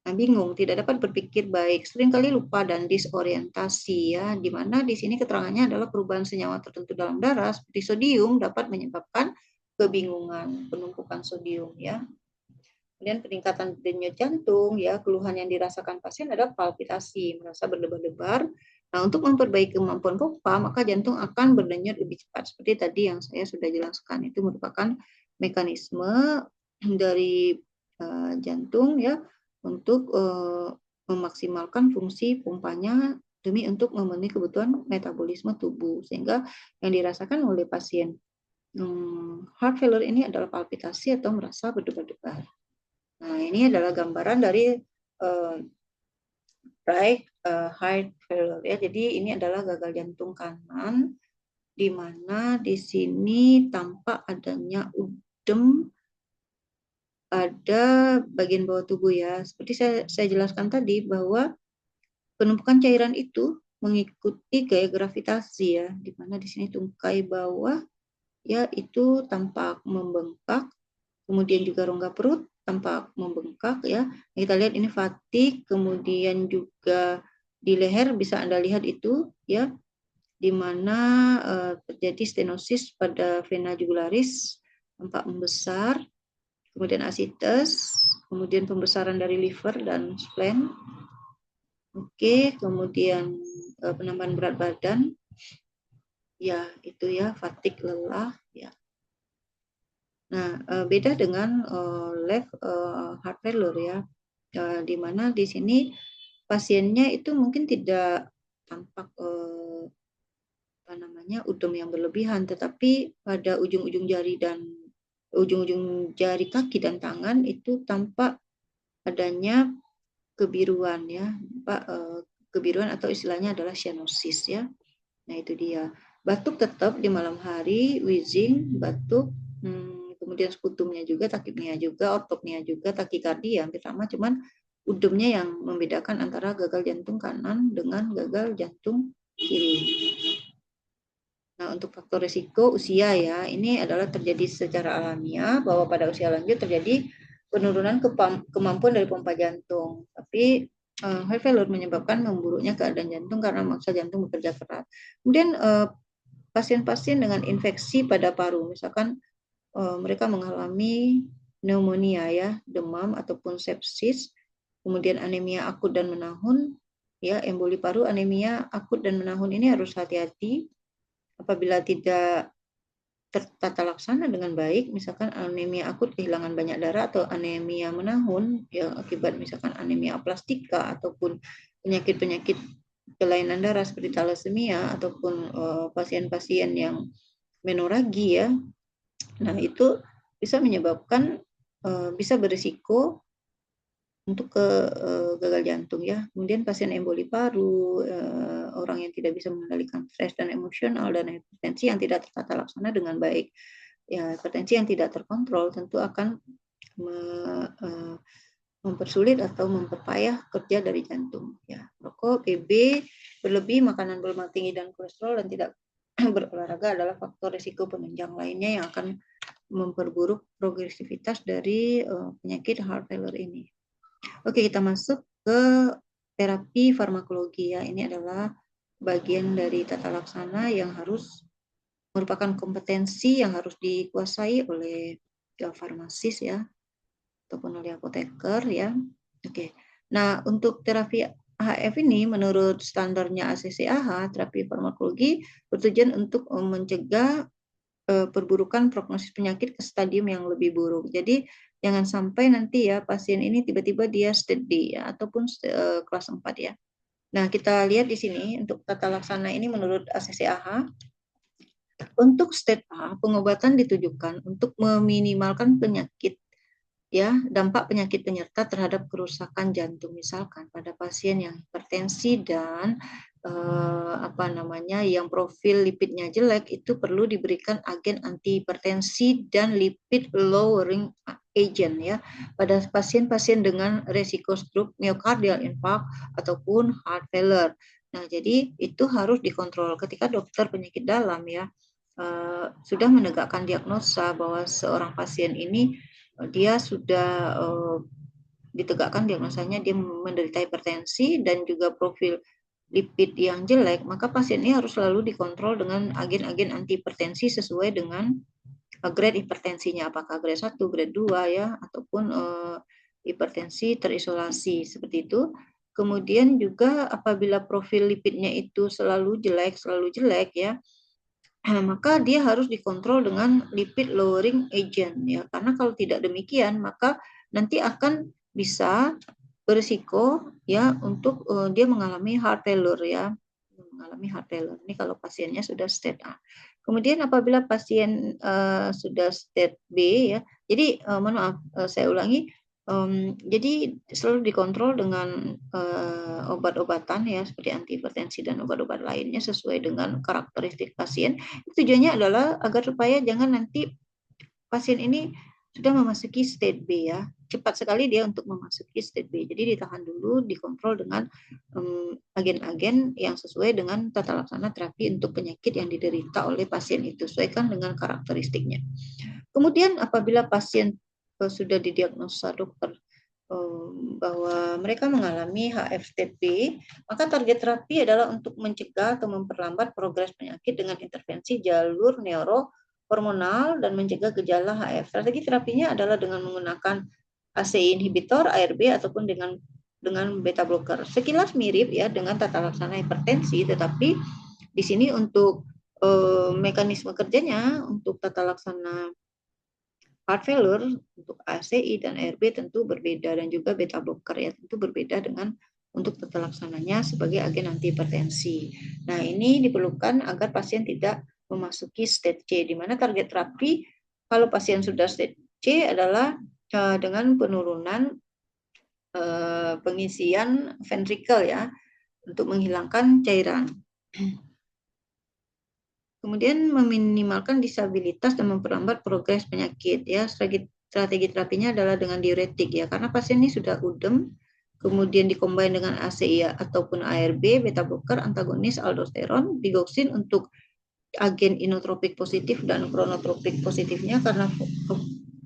Nah, bingung, tidak dapat berpikir baik, seringkali lupa dan disorientasi ya, di mana di sini keterangannya adalah perubahan senyawa tertentu dalam darah seperti sodium dapat menyebabkan kebingungan, penumpukan sodium ya. Kemudian peningkatan denyut jantung ya, keluhan yang dirasakan pasien adalah palpitasi, merasa berdebar-debar. Nah, untuk memperbaiki kemampuan pompa, maka jantung akan berdenyut lebih cepat. Seperti tadi yang saya sudah jelaskan, itu merupakan mekanisme dari jantung ya untuk memaksimalkan fungsi pompanya demi untuk memenuhi kebutuhan metabolisme tubuh sehingga yang dirasakan oleh pasien heart failure ini adalah palpitasi atau merasa berdebar-debar. Nah, ini adalah gambaran dari right heart failure ya. Jadi ini adalah gagal jantung kanan di mana di sini tampak adanya udem pada bagian bawah tubuh ya. Seperti saya jelaskan tadi bahwa penumpukan cairan itu mengikuti gaya gravitasi ya, di mana di sini tungkai bawah ya itu tampak membengkak, kemudian juga rongga perut tampak membengkak ya. Kita lihat ini fatigue, kemudian juga di leher bisa Anda lihat itu ya, di mana terjadi stenosis pada vena jugularis tampak membesar, kemudian asites, kemudian pembesaran dari liver dan spleen. Oke, kemudian penambahan berat badan. ya itu ya, fatigue, lelah ya. Nah, beda dengan left heart failure ya, di mana di sini pasiennya itu mungkin tidak tampak apa namanya udem yang berlebihan, tetapi pada ujung-ujung jari dan ujung-ujung jari kaki dan tangan itu tampak adanya kebiruan ya, Pak, kebiruan atau istilahnya adalah cyanosis ya. Nah itu dia. Batuk tetap di malam hari, wheezing, batuk, kemudian sputumnya juga, takipnia juga, ortopnia juga, takikardia hampir sama, cuman udemnya yang membedakan antara gagal jantung kanan dengan gagal jantung kiri. Nah, untuk faktor risiko usia ya, ini adalah terjadi secara alamiah bahwa pada usia lanjut terjadi penurunan kemampuan dari pompa jantung. Tapi heart failure menyebabkan memburuknya keadaan jantung karena maksa jantung bekerja keras. Kemudian pasien-pasien dengan infeksi pada paru, misalkan mereka mengalami pneumonia ya, demam ataupun sepsis, kemudian anemia akut dan menahun, ya emboli paru, anemia akut dan menahun ini harus hati-hati apabila tidak tertata laksana dengan baik, misalkan anemia akut kehilangan banyak darah atau anemia menahun ya akibat misalkan anemia aplastika ataupun penyakit-penyakit kelainan darah seperti thalassemia ataupun pasien-pasien yang menoragi ya. Nah, itu bisa menyebabkan bisa berisiko untuk gagal jantung ya. Kemudian pasien emboli paru, orang yang tidak bisa mengendalikan stres dan emosional, dan hipertensi yang tidak tertata laksana dengan baik. Ya, hipertensi yang tidak terkontrol tentu akan mempersulit atau memperpayah kerja dari jantung. Ya, rokok, PB, berlebih, makanan berlemak tinggi dan kolesterol, dan tidak berolahraga adalah faktor risiko penunjang lainnya yang akan memperburuk progresivitas dari penyakit heart failure ini. Oke, kita masuk ke terapi farmakologi ya. Ini adalah bagian dari tata laksana yang harus merupakan kompetensi yang harus dikuasai oleh farmasis ya, ataupun oleh apoteker ya. Oke. Nah, untuk terapi HF ini menurut standarnya ACCAH, terapi farmakologi bertujuan untuk mencegah perburukan prognosis penyakit ke stadium yang lebih buruk. Jadi jangan sampai nanti ya pasien ini tiba-tiba dia stage D ya, ataupun kelas 4 ya. Nah, kita lihat di sini untuk tata laksana ini menurut ACCAH, untuk stage A pengobatan ditujukan untuk meminimalkan penyakit ya, dampak penyakit penyerta terhadap kerusakan jantung, misalkan pada pasien yang hipertensi dan yang profil lipidnya jelek, itu perlu diberikan agen antihipertensi dan lipid lowering agent ya pada pasien-pasien dengan resiko stroke, myocardial infarct ataupun heart failure. Nah, jadi itu harus dikontrol ketika dokter penyakit dalam ya sudah menegakkan diagnosa bahwa seorang pasien ini dia sudah ditegakkan diagnosanya dia menderita hipertensi dan juga profil lipid yang jelek, maka pasien ini harus selalu dikontrol dengan agen-agen antihipertensi sesuai dengan grade hipertensinya, apakah grade 1, grade 2 ya, ataupun hipertensi terisolasi seperti itu. Kemudian juga apabila profil lipidnya itu selalu jelek ya, maka dia harus dikontrol dengan lipid lowering agent ya, karena kalau tidak demikian maka nanti akan bisa berisiko ya untuk dia mengalami heart failure ya, mengalami heart failure ini kalau pasiennya sudah stage A. Kemudian apabila pasien sudah stage B ya, jadi mohon maaf saya ulangi, jadi selalu dikontrol dengan obat-obatan ya seperti antihipertensi dan obat-obat lainnya sesuai dengan karakteristik pasien. Tujuannya adalah agar supaya jangan nanti pasien ini sudah memasuki stage B ya, cepat sekali dia untuk memasuki stage B. Jadi ditahan dulu, dikontrol dengan agen-agen yang sesuai dengan tata laksana terapi untuk penyakit yang diderita oleh pasien itu, sesuaikan dengan karakteristiknya. Kemudian apabila pasien sudah didiagnosa dokter bahwa mereka mengalami HF stage B, maka target terapi adalah untuk mencegah atau memperlambat progres penyakit dengan intervensi jalur neurohormonal dan mencegah gejala HF. Strategi terapinya adalah dengan menggunakan ACE inhibitor, ARB, ataupun dengan beta blocker. Sekilas mirip ya dengan tata laksana hipertensi, tetapi di sini untuk mekanisme kerjanya untuk tata laksana heart failure untuk ACI dan ARB tentu berbeda, dan juga beta blocker ya tentu berbeda dengan untuk tata laksananya sebagai agen antihipertensi. Nah, ini diperlukan agar pasien tidak memasuki stage C, di mana target terapi kalau pasien sudah stage C adalah dengan penurunan pengisian ventricle ya untuk menghilangkan cairan. Kemudian meminimalkan disabilitas dan memperlambat progres penyakit ya. Strategi terapinya adalah dengan diuretik ya, karena pasien ini sudah udem, kemudian dikombin dengan ACI ya, ataupun ARB, beta blocker, antagonis aldosteron, digoxin untuk agen inotropik positif dan kronotropik positifnya, karena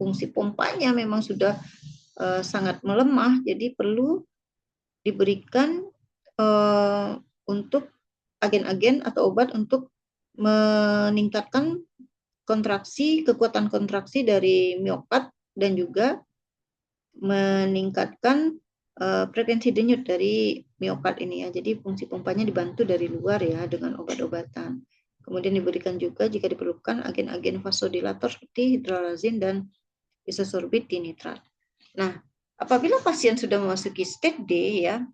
fungsi pompanya memang sudah sangat melemah, jadi perlu diberikan untuk agen-agen atau obat untuk meningkatkan kekuatan kontraksi dari miokard, dan juga meningkatkan frekuensi denyut dari miokard ini ya. Jadi fungsi pompanya dibantu dari luar ya dengan obat-obatan. Kemudian diberikan juga jika diperlukan agen-agen vasodilator seperti hidralazin dan isosorbit dinitrat. Nah, apabila pasien sudah memasuki stage D ya,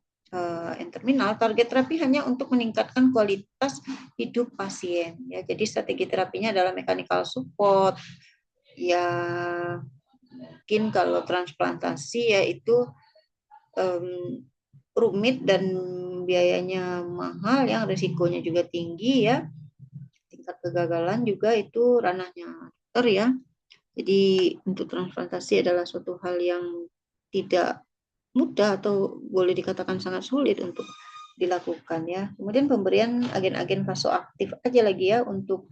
yang terminal, target terapi hanya untuk meningkatkan kualitas hidup pasien ya. Jadi strategi terapinya adalah mechanical support ya, mungkin kalau transplantasi ya itu rumit dan biayanya mahal, yang risikonya juga tinggi ya. Tingkat kegagalan juga itu ranahnya dokter ya. Jadi untuk transplantasi adalah suatu hal yang tidak mudah atau boleh dikatakan sangat sulit untuk dilakukan ya. Kemudian pemberian agen-agen vasoaktif aja lagi ya untuk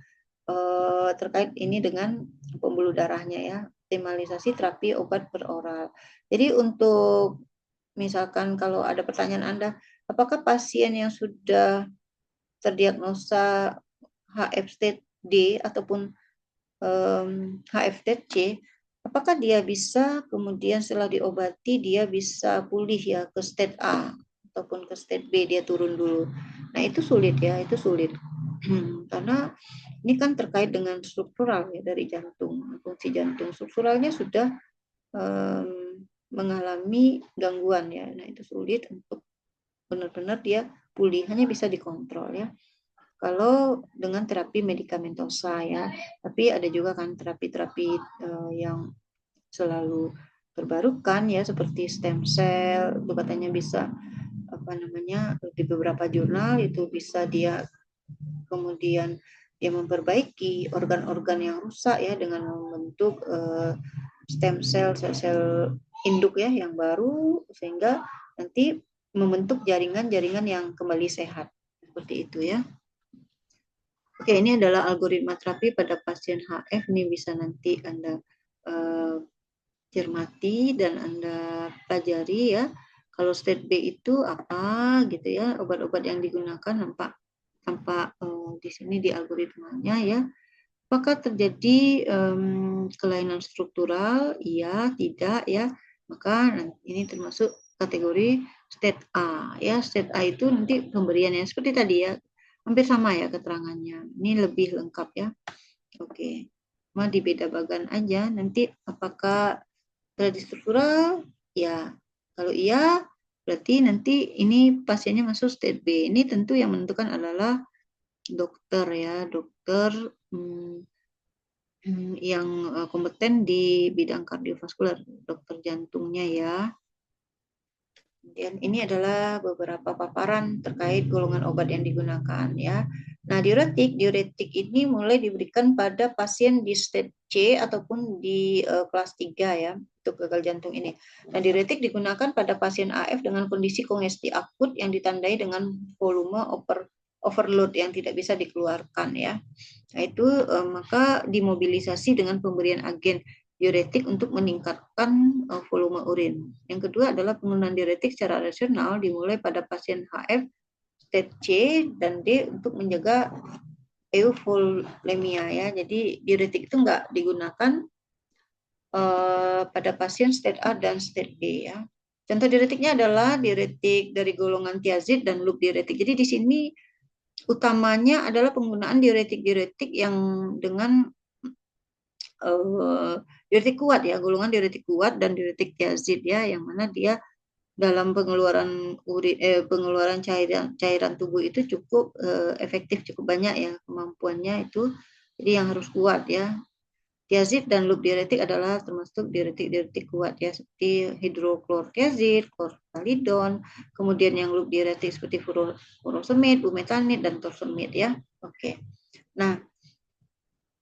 terkait ini dengan pembuluh darahnya ya. Optimalisasi terapi obat peroral. Jadi untuk misalkan kalau ada pertanyaan Anda, apakah pasien yang sudah terdiagnosa HF stage D ataupun HF stage C, apakah dia bisa kemudian setelah diobati dia bisa pulih ya ke stage A ataupun ke stage B, dia turun dulu. Nah, itu sulit ya, itu sulit. Karena ini kan terkait dengan struktural ya dari jantung, fungsi jantung strukturalnya sudah mengalami gangguan ya. Nah, itu sulit untuk benar-benar dia pulih, hanya bisa dikontrol ya. Kalau dengan terapi medikamentosa ya, tapi ada juga kan terapi-terapi yang selalu terbarukan ya, seperti stem cell, itu katanya bisa di beberapa jurnal itu bisa dia kemudian dia memperbaiki organ-organ yang rusak ya dengan membentuk stem cell, sel-sel induk ya yang baru, sehingga nanti membentuk jaringan-jaringan yang kembali sehat seperti itu ya. Oke, ini adalah algoritma terapi pada pasien HF. Ini bisa nanti Anda cermati dan Anda pelajari ya. Kalau stage B itu apa gitu ya, obat-obat yang digunakan tampak di sini di algoritmanya ya. Apakah terjadi kelainan struktural? Iya, tidak ya. Maka ini termasuk kategori state A ya. State A itu nanti pemberiannya seperti tadi ya, hampir sama ya keterangannya. Ini lebih lengkap ya. Oke, cuma di beda bagan aja. Nanti apakah terjadi struktural? Ya, kalau iya berarti nanti ini pasiennya masuk state B. Ini tentu yang menentukan adalah dokter ya, dokter yang kompeten di bidang kardiovaskular, dokter jantungnya ya. Kemudian ini adalah beberapa paparan terkait golongan obat yang digunakan ya. Nah, diuretik ini mulai diberikan pada pasien di stage C ataupun di kelas 3 ya, untuk gagal jantung ini. Nah, diuretik digunakan pada pasien AF dengan kondisi kongesti akut yang ditandai dengan volume overload yang tidak bisa dikeluarkan ya. Nah, itu maka dimobilisasi dengan pemberian agen diuretik untuk meningkatkan volume urin. Yang kedua adalah penggunaan diuretik secara rasional dimulai pada pasien HF stage C dan D untuk menjaga euvolemia ya. Jadi diuretik itu enggak digunakan pada pasien stage A dan stage B ya. Contoh diuretiknya adalah diuretik dari golongan thiazid dan loop diuretik. Jadi di sini utamanya adalah penggunaan diuretik-diuretik yang dengan diuretik kuat ya, golongan diuretik kuat dan diuretik tiazid ya, yang mana dia dalam pengeluaran cairan tubuh itu cukup efektif, cukup banyak ya kemampuannya itu, jadi yang harus kuat ya. Tiazid dan loop diuretik adalah termasuk diuretik kuat ya, seperti hidroklortiazid, klortalidon, kemudian yang loop diuretik seperti furosemid, bumetanid, dan torsemid ya. Oke. Nah,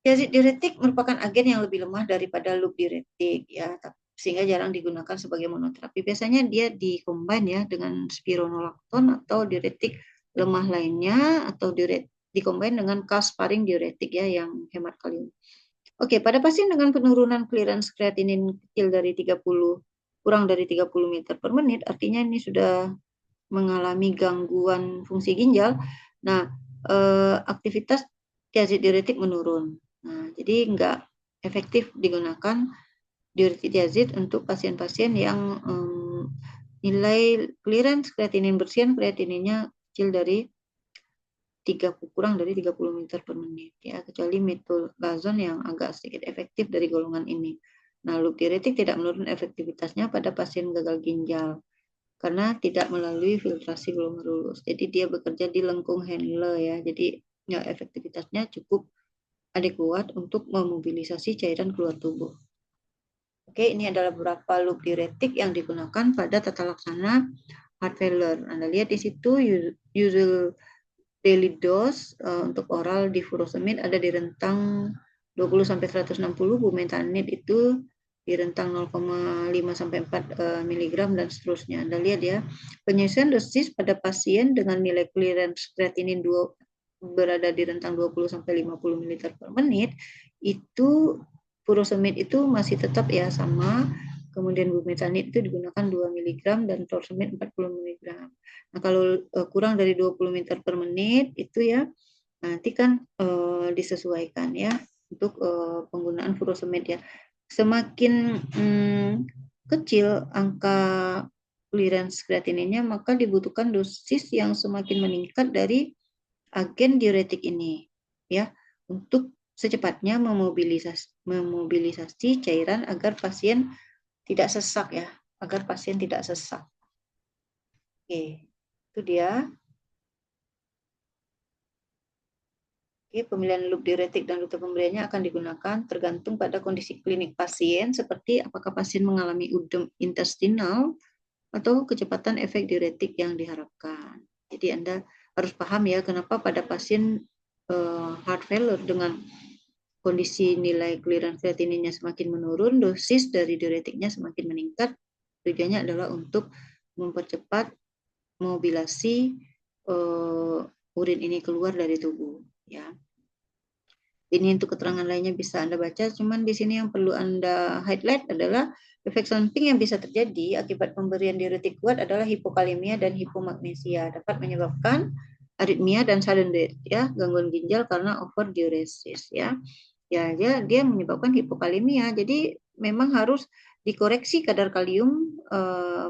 tiazid diuretik merupakan agen yang lebih lemah daripada loop diuretik ya, sehingga jarang digunakan sebagai monoterapi. Biasanya dia dikombin ya dengan spironolakton atau diuretik lemah lainnya, atau dikombin dengan kasparing diuretik ya yang hemat kalium. Oke, pada pasien dengan penurunan clearance kreatinin kecil dari 30, kurang dari 30 meter per menit, artinya ini sudah mengalami gangguan fungsi ginjal. Nah, aktivitas tiazid diuretik menurun. Nah, jadi nggak efektif digunakan diuretik tiazid untuk pasien-pasien yang nilai clearance kreatinin bersihan kreatininnya kecil dari kurang dari 30 meter per menit ya, kecuali metolazon yang agak sedikit efektif dari golongan ini. Nah, loop diuretik tidak menurun efektivitasnya pada pasien gagal ginjal karena tidak melalui filtrasi glomerulus. Jadi dia bekerja di lengkung Henle ya. Jadi ya, efektivitasnya cukup adekuat untuk memobilisasi cairan keluar tubuh. Oke, ini adalah beberapa loop diuretik yang digunakan pada tata laksana heart failure. Anda lihat di situ usual daily dose untuk oral di furosemid ada di rentang 20 sampai 160, bumetanid itu di rentang 0,5 sampai 4 mg dan seterusnya. Anda lihat ya, penyesuaian dosis pada pasien dengan nilai clearance kreatinin berada di rentang 20 sampai 50 ml per menit, itu furosemid itu masih tetap ya sama. Kemudian bumetanid itu digunakan 2 mg dan torsemid 40 mg. Nah, kalau kurang dari 20 meter per menit itu ya, nanti kan disesuaikan ya untuk penggunaan furosemid ya. Semakin kecil angka clearance kreatininnya, maka dibutuhkan dosis yang semakin meningkat dari agen diuretik ini ya, untuk secepatnya memobilisasi cairan agar pasien tidak sesak ya, agar pasien tidak sesak. Oke, itu dia. Oke, pemilihan loop diuretik dan rute pemberiannya akan digunakan tergantung pada kondisi klinik pasien, seperti apakah pasien mengalami udem intestinal atau kecepatan efek diuretik yang diharapkan. Jadi Anda harus paham ya, kenapa pada pasien heart failure dengan kondisi nilai clearance kreatininnya semakin menurun, dosis dari diuretiknya semakin meningkat. Tujuannya adalah untuk mempercepat mobilisasi urin ini keluar dari tubuh ya. Ini untuk keterangan lainnya bisa Anda baca, cuman di sini yang perlu Anda highlight adalah efek samping yang bisa terjadi akibat pemberian diuretik kuat adalah hipokalemia dan hipomagnesia, dapat menyebabkan aritmia dan sudden death ya, gangguan ginjal karena overdiuresis ya. Ya, dia menyebabkan hipokalemia. Jadi memang harus dikoreksi kadar kalium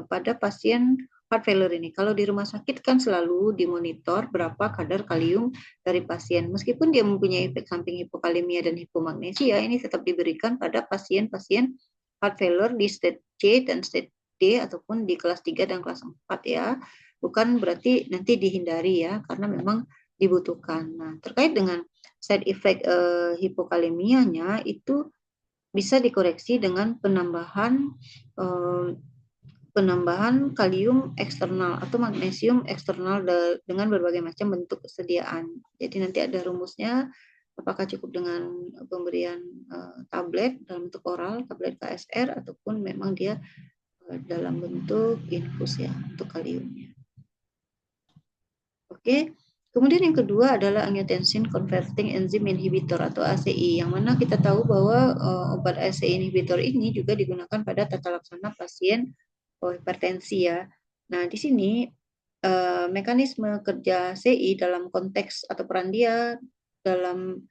pada pasien heart failure ini. Kalau di rumah sakit kan selalu dimonitor berapa kadar kalium dari pasien. Meskipun dia mempunyai efek samping hipokalemia dan hipomagnesia, ini tetap diberikan pada pasien-pasien heart failure di stage C dan stage D ataupun di kelas 3 dan kelas 4 ya. Bukan berarti nanti dihindari ya, karena memang dibutuhkan. Nah, terkait dengan side effect hipokalemianya itu bisa dikoreksi dengan penambahan kalium eksternal atau magnesium eksternal dengan berbagai macam bentuk kesediaan. Jadi nanti ada rumusnya, apakah cukup dengan pemberian tablet dalam bentuk oral, tablet KSR, ataupun memang dia dalam bentuk infus ya untuk kaliumnya. Oke. Kemudian yang kedua adalah angiotensin converting enzyme inhibitor atau ACI, yang mana kita tahu bahwa obat ACI inhibitor ini juga digunakan pada tata laksana pasien hipertensi ya. Nah, di sini mekanisme kerja CI dalam konteks atau peran dia dalam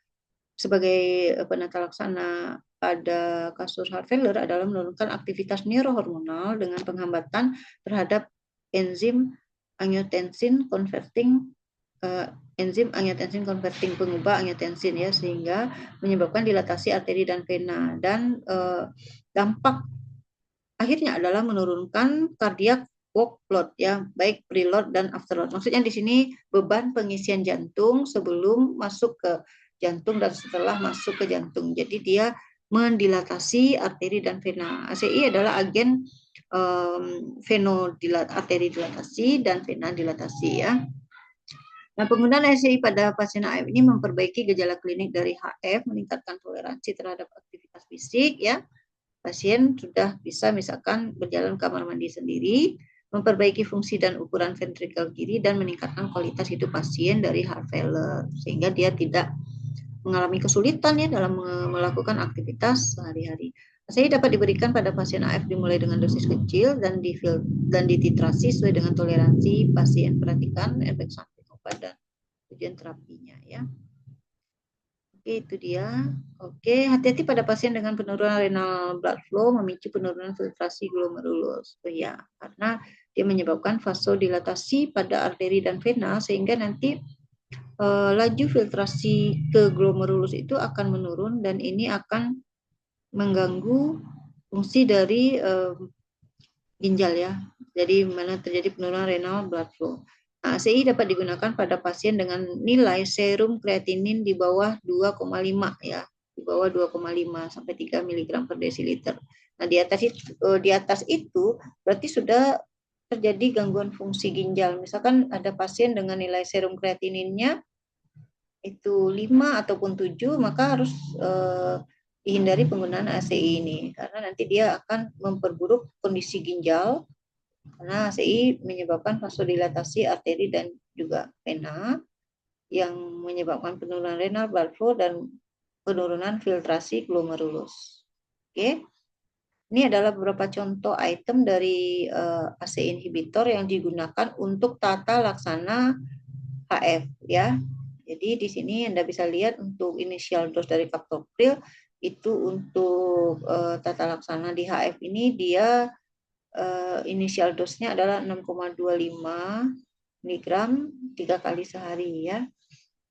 sebagai penata laksana pada kasus heart failure adalah menurunkan aktivitas neurohormonal dengan penghambatan terhadap enzim angiotensin converting enzim angiotensin converting, pengubah angiotensin ya, sehingga menyebabkan dilatasi arteri dan vena, dan dampak akhirnya adalah menurunkan cardiac workload ya, baik preload dan afterload. Maksudnya di sini beban pengisian jantung sebelum masuk ke jantung dan setelah masuk ke jantung. Jadi dia mendilatasi arteri dan vena. ACI adalah agen arteri dilatasi dan vena dilatasi ya. Nah, penggunaan ACI pada pasien AF ini memperbaiki gejala klinik dari HF, meningkatkan toleransi terhadap aktivitas fisik ya. Pasien sudah bisa misalkan berjalan ke kamar mandi sendiri, memperbaiki fungsi dan ukuran ventrikel kiri, dan meningkatkan kualitas hidup pasien dari heart failure, sehingga dia tidak mengalami kesulitan ya dalam melakukan aktivitas sehari-hari. ACI dapat diberikan pada pasien AF dimulai dengan dosis kecil dan dititrasi sesuai dengan toleransi pasien. Perhatikan efek samping obat dan tujuan terapinya ya. Oke, itu dia. Oke, hati-hati pada pasien dengan penurunan renal blood flow memicu penurunan filtrasi glomerulus. Oh ya, karena dia menyebabkan vasodilatasi pada arteri dan vena sehingga nanti laju filtrasi ke glomerulus itu akan menurun dan ini akan mengganggu fungsi dari ginjal ya. Jadi mana terjadi penurunan renal blood flow. Nah, ACI dapat digunakan pada pasien dengan nilai serum kreatinin di bawah 2,5 ya, di bawah 2,5 sampai 3 mg per desiliter. Nah, di atas itu berarti sudah terjadi gangguan fungsi ginjal. Misalkan ada pasien dengan nilai serum kreatininnya itu 5 ataupun 7, maka harus dihindari penggunaan ACI ini karena nanti dia akan memperburuk kondisi ginjal. Karena ACI menyebabkan vasodilatasi arteri dan juga vena yang menyebabkan penurunan renal blood flow dan penurunan filtrasi glomerulus. Oke. Ini adalah beberapa contoh item dari ACI inhibitor yang digunakan untuk tata laksana HF ya. Jadi di sini Anda bisa lihat untuk initial dose dari captopril itu untuk tata laksana di HF ini dia inisial dosnya adalah 6,25 mg 3 kali sehari ya.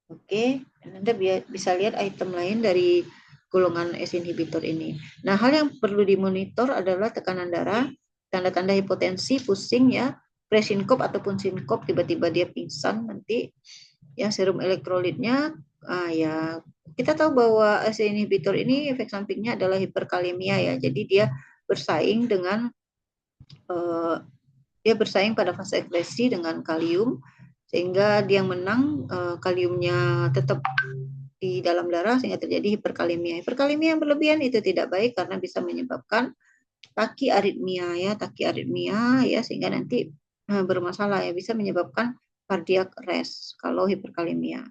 Oke, dan Anda bisa lihat item lain dari golongan ACE inhibitor ini. Nah, hal yang perlu dimonitor adalah tekanan darah, tanda-tanda hipotensi, pusing ya, presinkop ataupun sinkop, tiba-tiba dia pingsan nanti ya, serum elektrolitnya ya kita tahu bahwa ACE inhibitor ini efek sampingnya adalah hiperkalemia ya. Jadi dia bersaing dengan pada fase ekspresi dengan kalium sehingga dia menang, kaliumnya tetap di dalam darah sehingga terjadi hiperkalemia. Hiperkalemia yang berlebihan itu tidak baik karena bisa menyebabkan takiaritmia ya, sehingga nanti bermasalah ya, bisa menyebabkan cardiac arrest kalau hiperkalemia.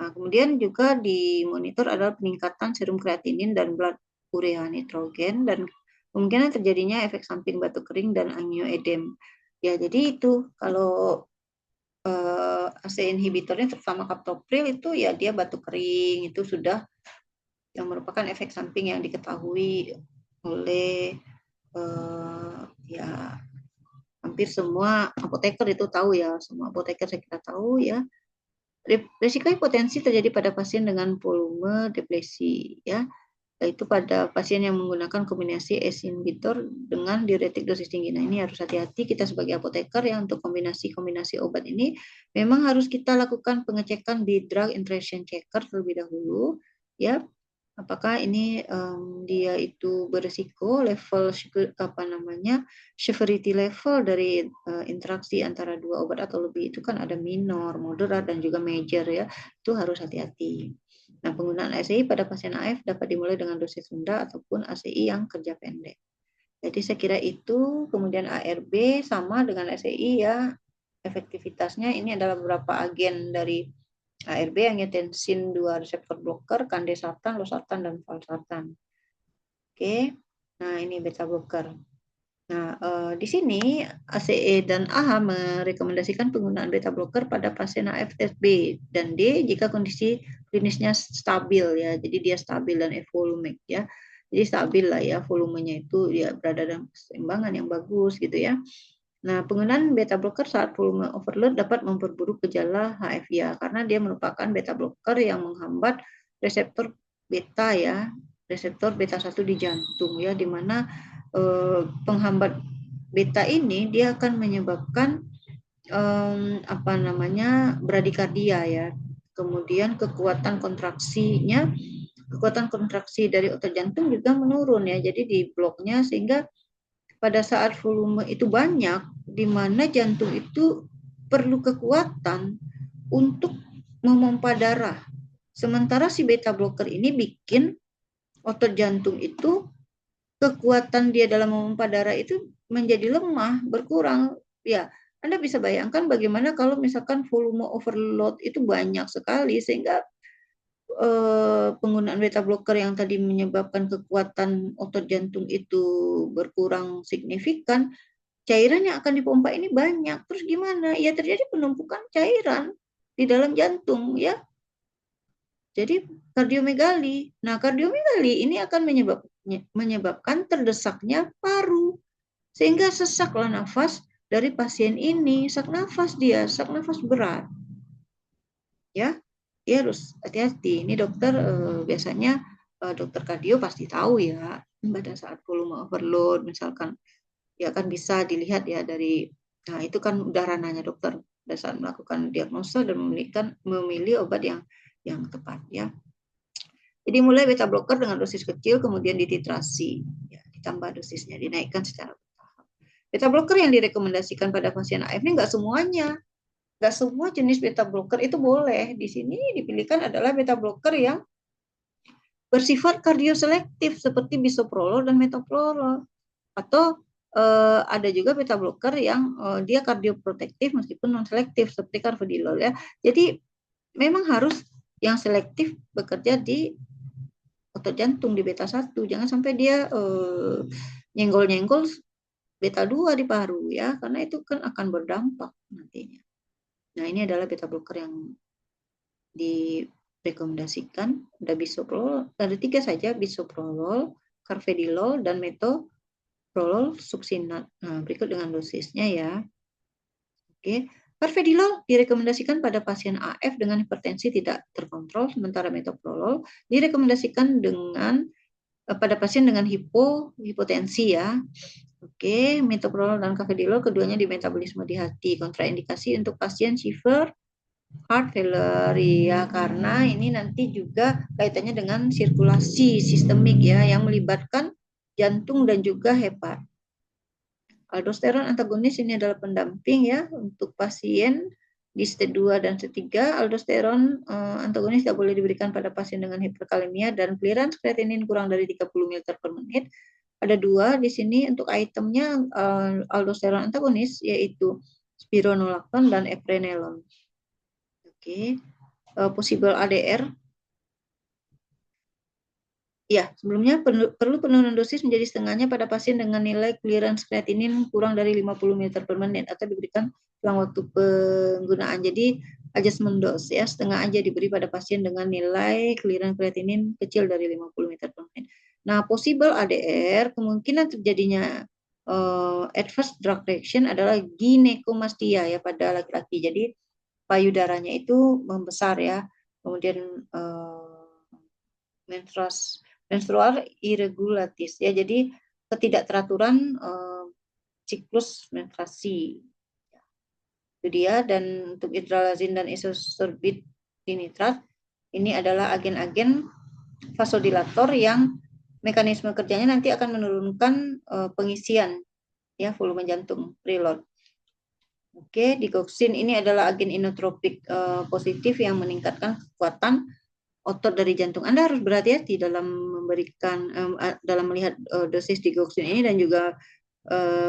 Nah, kemudian juga dimonitor adalah peningkatan serum kreatinin dan blood urea nitrogen dan kemungkinan terjadinya efek samping batuk kering dan angioedem. Ya, jadi itu kalau ACE inhibitornya terutama captopril itu ya dia batuk kering itu sudah yang merupakan efek samping yang diketahui oleh ya hampir semua apoteker itu tahu ya, semua apoteker saya kira tahu ya. Risiko hipotensi terjadi pada pasien dengan volume depresi ya, yaitu pada pasien yang menggunakan kombinasi ACE inhibitor dengan diuretik dosis tinggi. Nah, ini harus hati-hati kita sebagai apoteker ya, untuk kombinasi obat ini memang harus kita lakukan pengecekan di drug interaction checker terlebih dahulu ya. Apakah ini dia itu berisiko level severity level dari interaksi antara dua obat atau lebih, itu kan ada minor, moderat dan juga major ya. Itu harus hati-hati. Nah, penggunaan ACI pada pasien AF dapat dimulai dengan dosis rendah ataupun ACI yang kerja pendek. Jadi saya kira itu. Kemudian ARB sama dengan ACI ya, efektivitasnya ini adalah beberapa agen dari ARB, angiotensin 2 reseptor blocker, kandesartan, losartan, dan valsartan. Oke, nah ini beta blocker. Nah, di sini ACE dan AHA merekomendasikan penggunaan beta blocker pada pasien AF tes B dan D jika kondisi klinisnya stabil ya. Jadi dia stabil dan evolumic ya. Jadi stabil lah ya, volumenya itu dia berada dalam keseimbangan yang bagus gitu ya. Nah, penggunaan beta blocker saat volume overload dapat memperburuk gejala HFIA karena dia merupakan beta blocker yang menghambat reseptor beta ya, reseptor beta 1 di jantung ya, di mana penghambat beta ini dia akan menyebabkan apa namanya bradikardia ya. Kemudian kekuatan kontraksi dari otot jantung juga menurun ya. Jadi di bloknya sehingga pada saat volume itu banyak, di mana jantung itu perlu kekuatan untuk memompa darah. Sementara si beta blocker ini bikin otot jantung itu kekuatan dia dalam memompa darah itu menjadi lemah, berkurang. Ya, Anda bisa bayangkan bagaimana kalau misalkan volume overload itu banyak sekali sehingga penggunaan beta blocker yang tadi menyebabkan kekuatan otot jantung itu berkurang signifikan, cairan yang akan dipompa ini banyak. Terus gimana? Ya terjadi penumpukan cairan di dalam jantung ya. Jadi kardiomegali. Nah, kardiomegali ini akan menyebabkan terdesaknya paru sehingga sesaklah nafas dari pasien ini, sak nafas berat. Ya, dia harus hati-hati. Ini dokter biasanya dokter kardio pasti tahu ya pada saat volume overload misalkan ya kan bisa dilihat ya dari nah itu kan udah ranahnya dokter pada saat melakukan diagnosa dan memilih obat yang tepat ya. Jadi mulai beta blocker dengan dosis kecil kemudian dititrasi ya, ditambah dosisnya dinaikkan secara bertahap. Beta blocker yang direkomendasikan pada pasien AF ini nggak semuanya, nggak semua jenis beta blocker itu boleh. Di sini dipilihkan adalah beta blocker yang bersifat kardioselektif seperti bisoprolol dan metoprolol. Atau ada juga beta blocker yang dia kardioprotektif meskipun non selektif seperti carvedilol ya. Jadi memang harus yang selektif bekerja di otot jantung di beta 1. Jangan sampai dia nyenggol-nyenggol beta 2 di paru ya, karena itu kan akan berdampak nantinya. Nah, ini adalah beta blocker yang direkomendasikan. Ada bisoprolol, ada 3 saja, bisoprolol, carvedilol, dan metoprolol suksinat. Nah, berikut dengan dosisnya ya. Oke, carvedilol direkomendasikan pada pasien AF dengan hipertensi tidak terkontrol, sementara metoprolol direkomendasikan pada pasien dengan hipotensi ya. Oke, metoprolol dan carvedilol keduanya di metabolisme di hati. Kontraindikasi untuk pasien severe heart failure ya, karena ini nanti juga kaitannya dengan sirkulasi sistemik ya yang melibatkan jantung dan juga hepat. Aldosteron antagonis ini adalah pendamping ya untuk pasien di stage 2 dan stage 3. Aldosteron antagonis tidak boleh diberikan pada pasien dengan hiperkalemia dan clearance kreatinin kurang dari 30 ml per menit. Ada 2 di sini untuk itemnya aldosteron antagonis yaitu spironolactone dan eprenelon. Oke, possible ADR. Ya, sebelumnya perlu penurunan dosis menjadi setengahnya pada pasien dengan nilai clearance kreatinin kurang dari 50 ml per menit atau diberikan selang waktu penggunaan. Jadi adjustment dose ya, setengah aja diberi pada pasien dengan nilai clearance kreatinin kecil dari 50 ml per menit. Nah, possible ADR kemungkinan terjadinya adverse drug reaction adalah ginekomastia ya pada laki-laki. Jadi payudaranya itu membesar ya. Kemudian menstrual irregularities ya, jadi ketidakteraturan siklus menstruasi itu dia. Dan untuk hidralazin dan isosorbit dinitrat ini adalah agen-agen vasodilator yang mekanisme kerjanya nanti akan menurunkan pengisian ya volume jantung preload. Oke, digoxin ini adalah agen inotropik positif yang meningkatkan kekuatan otot dari jantung. Anda harus berhati-hati dalam dalam melihat dosis digoxin ini dan juga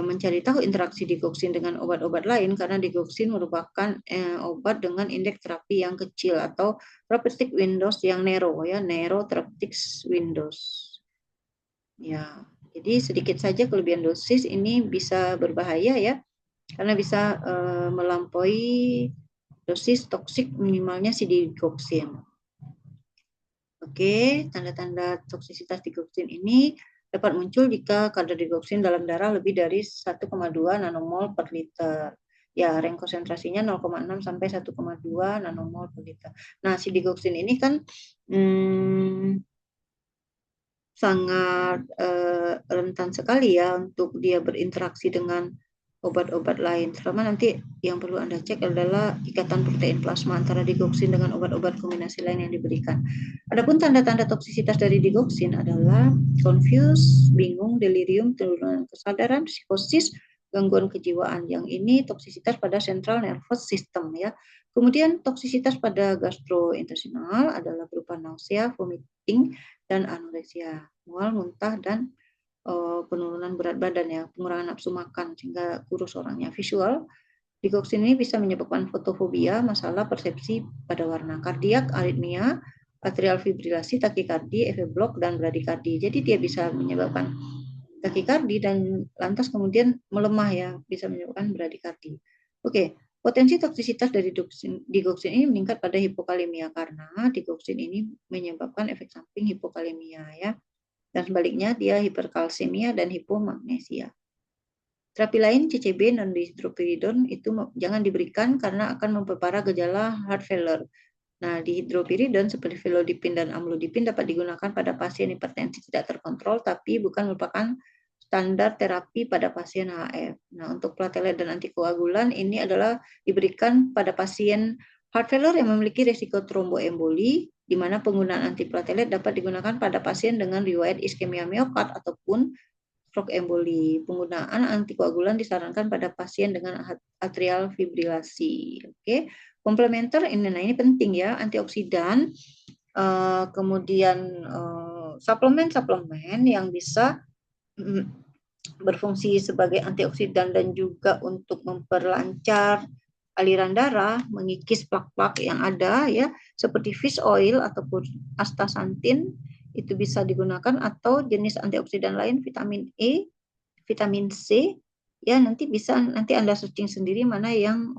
mencari tahu interaksi digoxin dengan obat-obat lain karena digoxin merupakan obat dengan indeks terapi yang kecil atau therapeutic windows yang narrow ya, narrow therapeutic windows. Ya, jadi sedikit saja kelebihan dosis ini bisa berbahaya ya, karena bisa melampaui dosis toksik minimalnya si digoxin. Oke, tanda-tanda toksisitas digoxin ini dapat muncul jika kadar digoxin dalam darah lebih dari 1,2 nanomol per liter. Ya, range konsentrasinya 0,6 sampai 1,2 nanomol per liter. Nah, si digoxin ini kan sangat rentan sekali ya untuk dia berinteraksi dengan obat-obat lain. Terutama nanti yang perlu Anda cek adalah ikatan protein plasma antara digoxin dengan obat-obat kombinasi lain yang diberikan. Adapun tanda-tanda toksisitas dari digoxin adalah confuse, bingung, delirium, penurunan kesadaran, psikosis, gangguan kejiwaan. Yang ini toksisitas pada central nervous system ya. Kemudian toksisitas pada gastrointestinal adalah berupa nausea, vomiting, dan anoreksia, mual, muntah, dan penurunan berat badan ya, pengurangan nafsu makan sehingga kurus orangnya. Visual, digoxin ini bisa menyebabkan fotofobia, masalah persepsi pada warna, kardiak, aritmia, atrial fibrilasi, takikardi, efek blok, dan bradikardi. Jadi dia bisa menyebabkan takikardi dan lantas kemudian melemah ya, bisa menyebabkan bradikardi. Oke, potensi toksisitas dari digoxin ini meningkat pada hipokalemia karena digoxin ini menyebabkan efek samping hipokalemia ya. Dan sebaliknya dia hiperkalsemia dan hipomagnesia. Terapi lain CCB non-dihidropiridon itu jangan diberikan karena akan memperparah gejala heart failure. Nah, dihidropiridon seperti felodipin dan amlodipin dapat digunakan pada pasien hipertensi tidak terkontrol tapi bukan merupakan standar terapi pada pasien HF. Nah, untuk platelet dan antikoagulan ini adalah diberikan pada pasien heart failure yang memiliki risiko tromboemboli, di mana penggunaan antiplatelet dapat digunakan pada pasien dengan riwayat iskemia miokard ataupun stroke emboli. Penggunaan antikoagulan disarankan pada pasien dengan atrial fibrilasi. Oke, komplementer ini, nah ini penting ya, antioksidan, kemudian suplemen-suplemen yang bisa berfungsi sebagai antioksidan dan juga untuk memperlancar aliran darah, mengikis plak-plak yang ada ya, seperti fish oil ataupun astaxanthin itu bisa digunakan, atau jenis antioksidan lain vitamin E, vitamin C ya, nanti Anda searching sendiri mana yang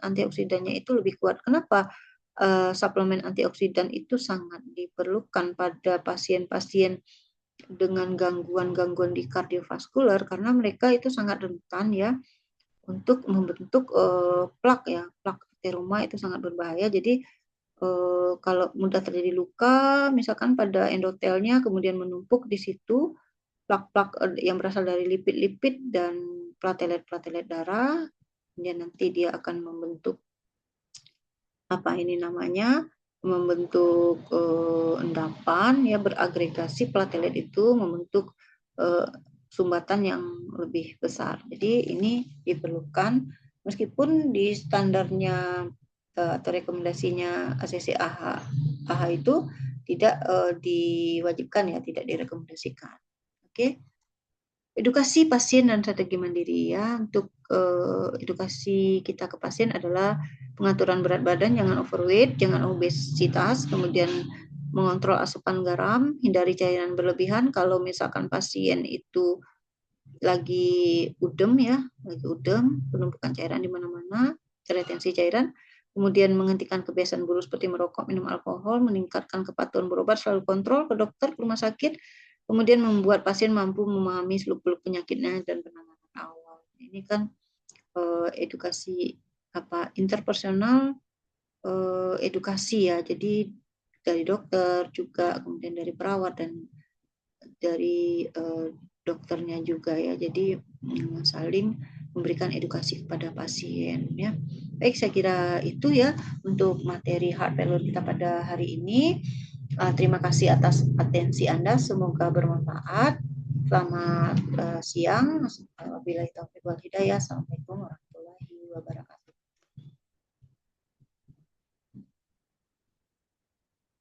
antioksidannya itu lebih kuat. Kenapa suplemen antioksidan itu sangat diperlukan pada pasien-pasien dengan gangguan-gangguan di kardiovaskular, karena mereka itu sangat rentan ya untuk membentuk plak ya, plak ateroma itu sangat berbahaya. Jadi kalau mudah terjadi luka misalkan pada endotelnya kemudian menumpuk di situ plak-plak yang berasal dari lipid-lipid dan platelet-platelet darah, kemudian nanti dia akan membentuk membentuk endapan ya, beragregasi platelet itu membentuk sumbatan yang lebih besar. Jadi ini diperlukan meskipun di standarnya atau rekomendasinya ACC AH itu tidak diwajibkan ya, tidak direkomendasikan. Oke. Edukasi pasien dan strategi mandiri ya. Untuk edukasi kita ke pasien adalah pengaturan berat badan, jangan overweight, jangan obesitas, kemudian mengontrol asupan garam, hindari cairan berlebihan. Kalau misalkan pasien itu lagi udem ya, penumpukan cairan di mana-mana, retensi cairan, kemudian menghentikan kebiasaan buruk seperti merokok, minum alkohol, meningkatkan kepatuhan berobat, selalu kontrol ke dokter, ke rumah sakit, kemudian membuat pasien mampu memahami seluk-beluk penyakitnya dan penanganan awal. Ini kan edukasi interpersonal edukasi ya. Jadi dari dokter juga, kemudian dari perawat dan dari dokternya juga ya. Jadi saling memberikan edukasi kepada pasien ya. Baik, saya kira itu ya untuk materi heart failure kita pada hari ini. Terima kasih atas atensi Anda, semoga bermanfaat. Selamat siang. Wabillahi taufiq wal hidayah. Assalamualaikum warahmatullahi wabarakatuh.